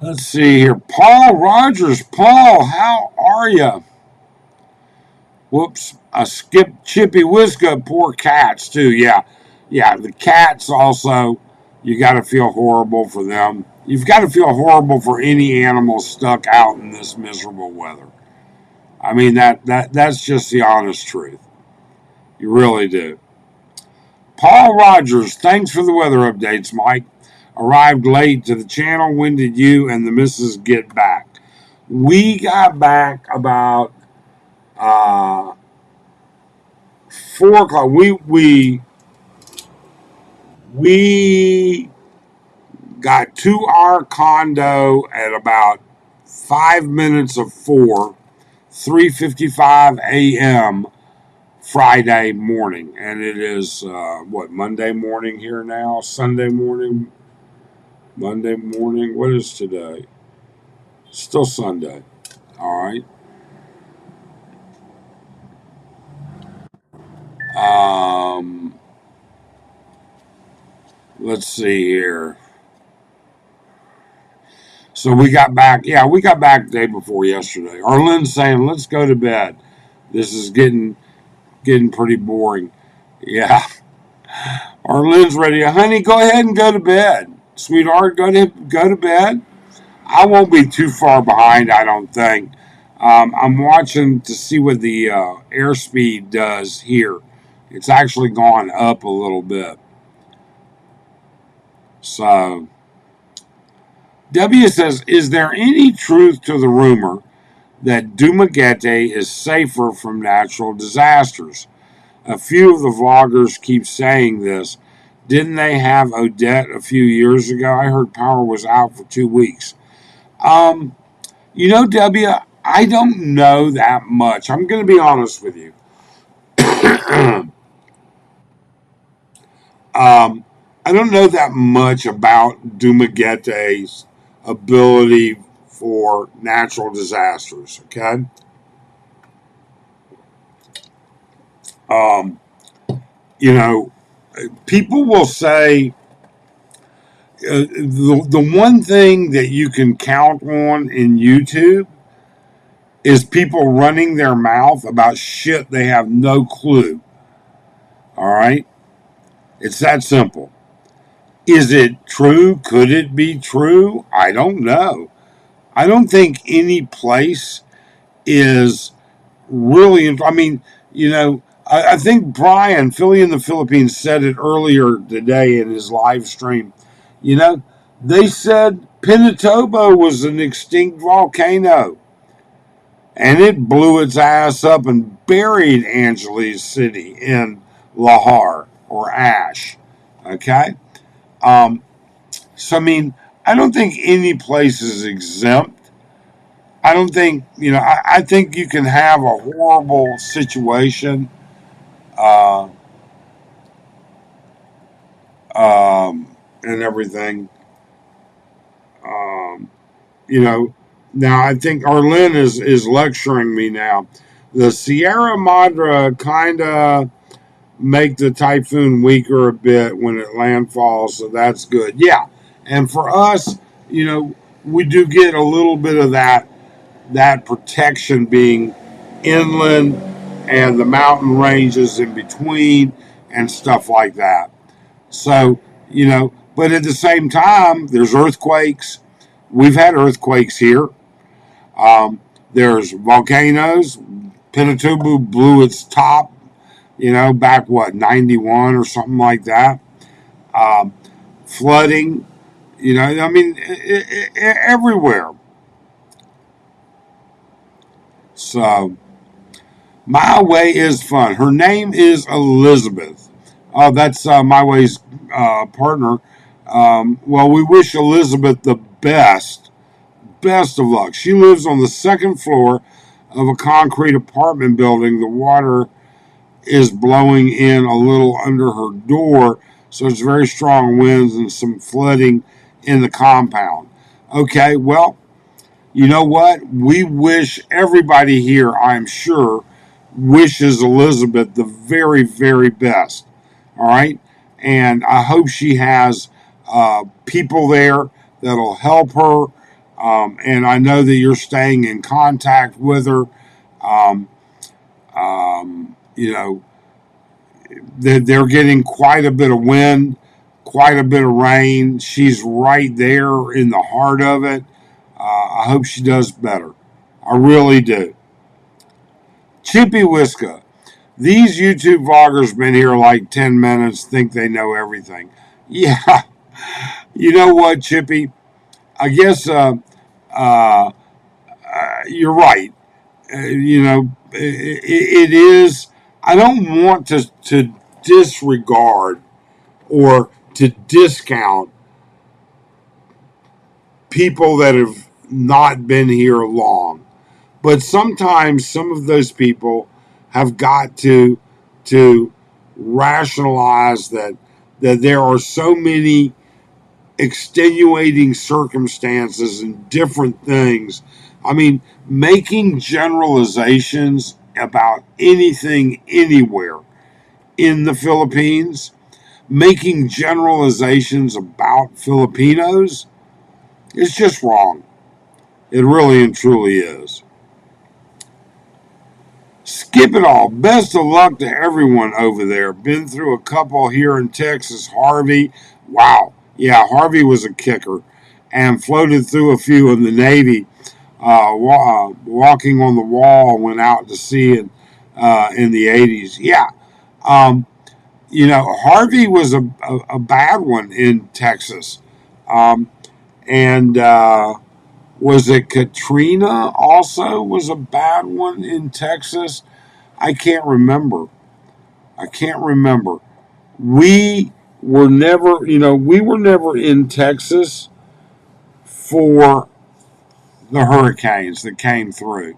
Let's see here, Paul Rogers. Paul, how are you? Whoops, I skipped Chippy Whisker. Poor cats too. Yeah, yeah. The cats also. You got to feel horrible for them. You've got to feel horrible for any animal stuck out in this miserable weather. I mean that's just the honest truth. You really do. Paul Rogers, thanks for the weather updates, Mike. Arrived late to the channel. When did you and the missus get back? We got back about 4 o'clock. We got to our condo at about 5 minutes of 4, 3:55 a.m. Friday morning, and it is Monday morning here now. Sunday morning, Monday morning. What is today? Still Sunday. All right. Um, let's see here. So we got back. Yeah, we got back the day before yesterday. Arlen's saying, "Let's go to bed. This is getting pretty boring." Yeah, Arlen's ready. Honey, go ahead and go to bed. Sweetheart, go to bed. I won't be too far behind, I don't think. I'm watching to see what the airspeed does here. It's actually gone up a little bit. So, W says, is there any truth to the rumor that Dumaguete is safer from natural disasters? A few of the vloggers keep saying this. Didn't they have Odette a few years ago? I heard power was out for 2 weeks. Um, W, I don't know that much. I'm going to be honest with you. um, I don't know that much about Dumaguete's ability for natural disasters. Okay, um, you know, people will say the one thing that you can count on in YouTube is people running their mouth about shit they have no clue. All right, it's that simple. Is it true? Could it be true? I don't know. I don't think any place is really. I mean, I think Brian, Philly in the Philippines, said it earlier today in his live stream. You know, they said Pinatubo was an extinct volcano, and it blew its ass up and buried Angeles City in Lahar or ash. Okay, um, so I mean, I don't think any place is exempt. I don't think I think you can have a horrible situation, uh, and everything. Um, you know, Now I think Arlen is lecturing me now. The Sierra Madre kind of make the typhoon weaker a bit when it landfalls, so that's good. Yeah, and for us, we do get a little bit of that protection being inland and the mountain ranges in between and stuff like that. So, but at the same time, there's earthquakes. We've had earthquakes here. There's volcanoes. Pinatubo blew its top, back 91 or something like that. Um, Flooding, I mean, everywhere. So, My Way is fun. Her name is Elizabeth. Oh, that's My Way's partner. Well, we wish Elizabeth the best of luck. She lives on the second floor of a concrete apartment building. The water is blowing in a little under her door, so it's very strong winds and some flooding in the compound. Okay, well, you know what? We wish everybody here, I'm sure, wishes Elizabeth the very, very best. All right. And I hope she has people there that'll help her. And I know that you're staying in contact with her. Um, you know, they're getting quite a bit of wind, quite a bit of rain. She's right there in the heart of it. I hope she does better. I really do. Chippy Whiska. These YouTube vloggers been here like 10 minutes, think they know everything. Yeah, you know what, Chippy? I guess uh, you're right. It is. I don't want to disregard or to discount people that have not been here long. But sometimes some of those people have got to rationalize that there are so many extenuating circumstances and different things. I mean, making generalizations about anything anywhere in the Philippines, making generalizations about Filipinos is just wrong. It really and truly is. Skip it all. Best of luck to everyone over there. Been through a couple here in Texas. Harvey. Wow. Yeah, Harvey was a kicker. And floated through a few in the Navy. Walking on the Wall, went out to sea in the 80s. Yeah. Um, Harvey was a bad one in Texas. Um, and was it Katrina also was a bad one in Texas? I can't remember. I can't remember. We we were never in Texas for the hurricanes that came through.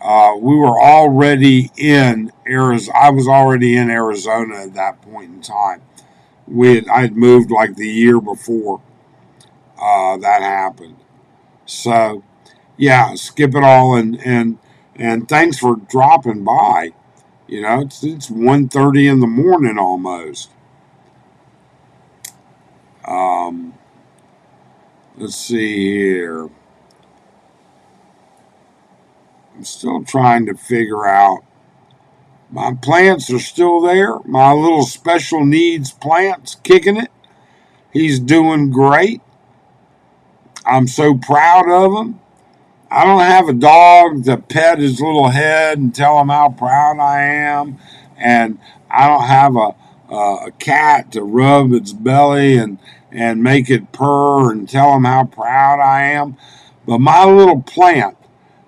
We were already in Arizona. I was already in Arizona at that point in time. I'd moved like the year before that happened. So yeah, skip it all and thanks for dropping by. You know, it's 1:30 in the morning almost. Um, let's see here. I'm still trying to figure out. My plants are still there. My little special needs plant's kicking it. He's doing great. I'm so proud of him. I don't have a dog to pet his little head and tell him how proud I am, and I don't have a cat to rub its belly and make it purr and tell him how proud I am. But my little plant,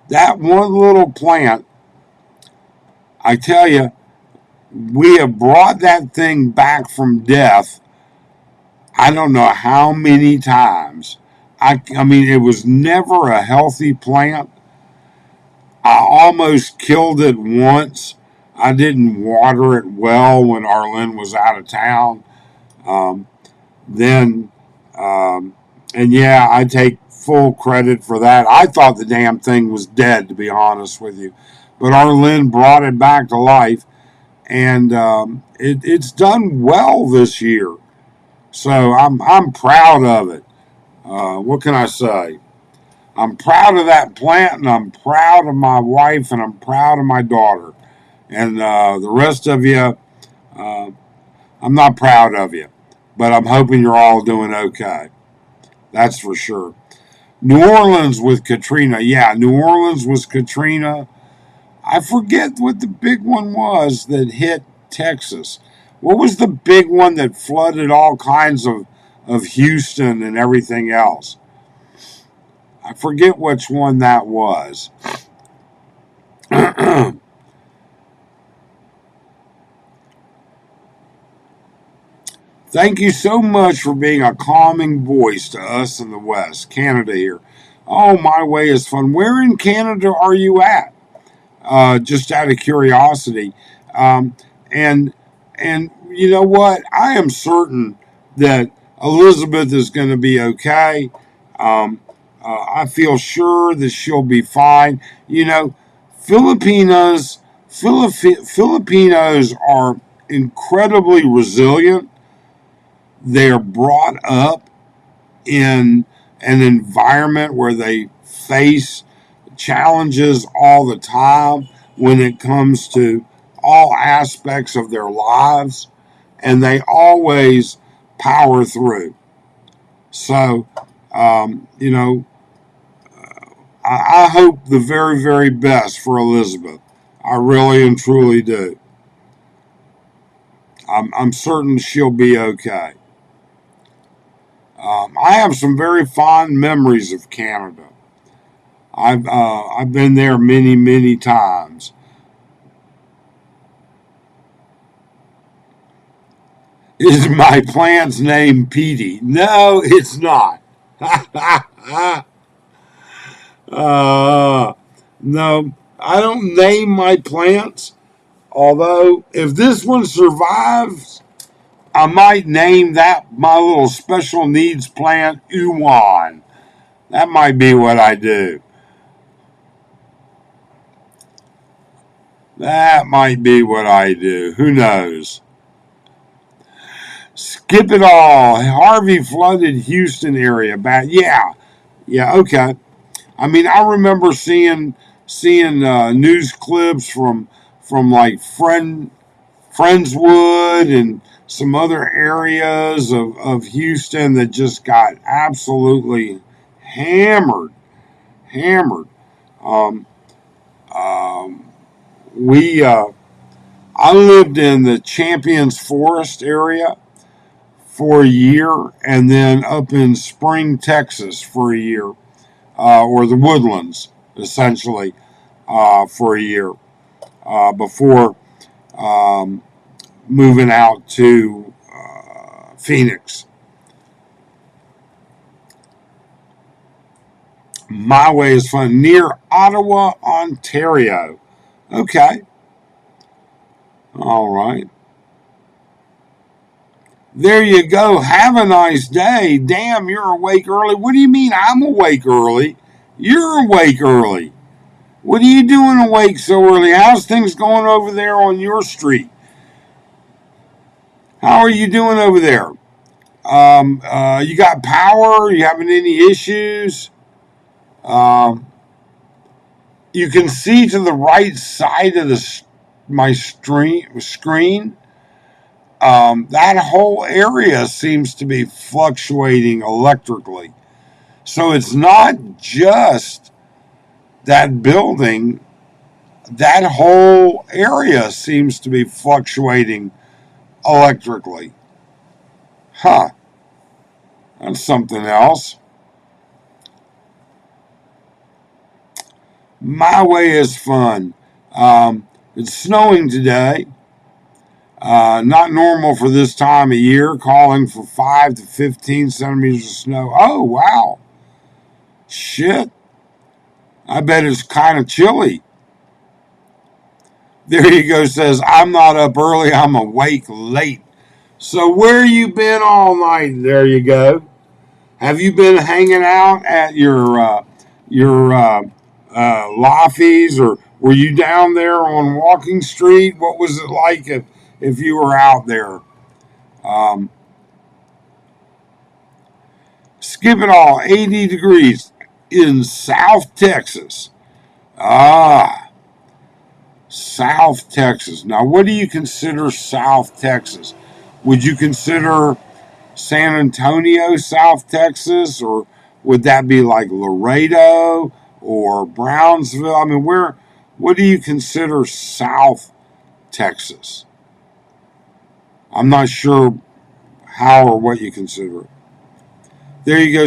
that one little plant, I tell you, we have brought that thing back from death. I don't know how many times. I mean, it was never a healthy plant. I almost killed it once. I didn't water it well when Arlen was out of town. Um, then, um, and yeah, I take full credit for that. I thought the damn thing was dead, to be honest with you. But Arlen brought it back to life, and it's done well this year. So I'm proud of it. What can I say? I'm proud of that plant, and I'm proud of my wife, and I'm proud of my daughter. And the rest of you, uh, I'm not proud of you, but I'm hoping you're all doing okay. That's for sure. New Orleans with Katrina. Yeah, New Orleans was Katrina. I forget what the big one was that hit Texas. What was the big one that flooded all kinds of Houston and everything else? I forget which one that was. Thank you so much for being a calming voice to us in the West, Canada here. Oh, my way is fun. Where in Canada are you at? Just out of curiosity. Um, and and you know what? I am certain that Elizabeth is going to be okay. Um, I feel sure that she'll be fine. You know, Filipinos Filipinos are incredibly resilient. They're brought up in an environment where they face challenges all the time when it comes to all aspects of their lives, and they always power through. So, you know, I hope the very, very best for Elizabeth. I really and truly do. I'm certain she'll be okay. I have some very fond memories of Canada. I've been there many, many times. Is my plant's name Petey? No, it's not. uh, no, I don't name my plants. Although, if this one survives, I might name that my little special needs plant Uwan. That might be what I do. That might be what I do. Who knows? Skip it all. Harvey flooded Houston area bad. Yeah, yeah. Okay. I mean, I remember seeing news clips from like Friendswood and some other areas of Houston that just got absolutely hammered, hammered. Um, um, we I lived in the Champions Forest area for a year, and then up in Spring, Texas for a year, or the Woodlands essentially for a year before um, moving out to Phoenix. My way is fun near Ottawa, Ontario. Okay, all right. There you go. Have a nice day. Damn, you're awake early. What do you mean I'm awake early? You're awake early. What are you doing awake so early? How's things going over there on your street? How are you doing over there? You got power? You having any issues? Um, you can see to the right side of my screen. That whole area seems to be fluctuating electrically. So it's not just that building. That whole area seems to be fluctuating electrically. Huh. That's something else. My way is fun. It's snowing today. Not normal for this time of year, calling for 5 to 15 centimeters of snow. Oh, wow. Shit. I bet it's kind of chilly. There you go, says, I'm not up early, I'm awake late. So where you been all night? There you go. Have you been hanging out at your Laffies, or were you down there on Walking Street? What was it like if you were out there? Um, Skip it all, 80 degrees in South Texas. Ah, South Texas. Now, what do you consider South Texas? Would you consider San Antonio, South Texas, or would that be like Laredo or Brownsville? I mean, what do you consider South Texas? I'm not sure how or what you consider it. There you go.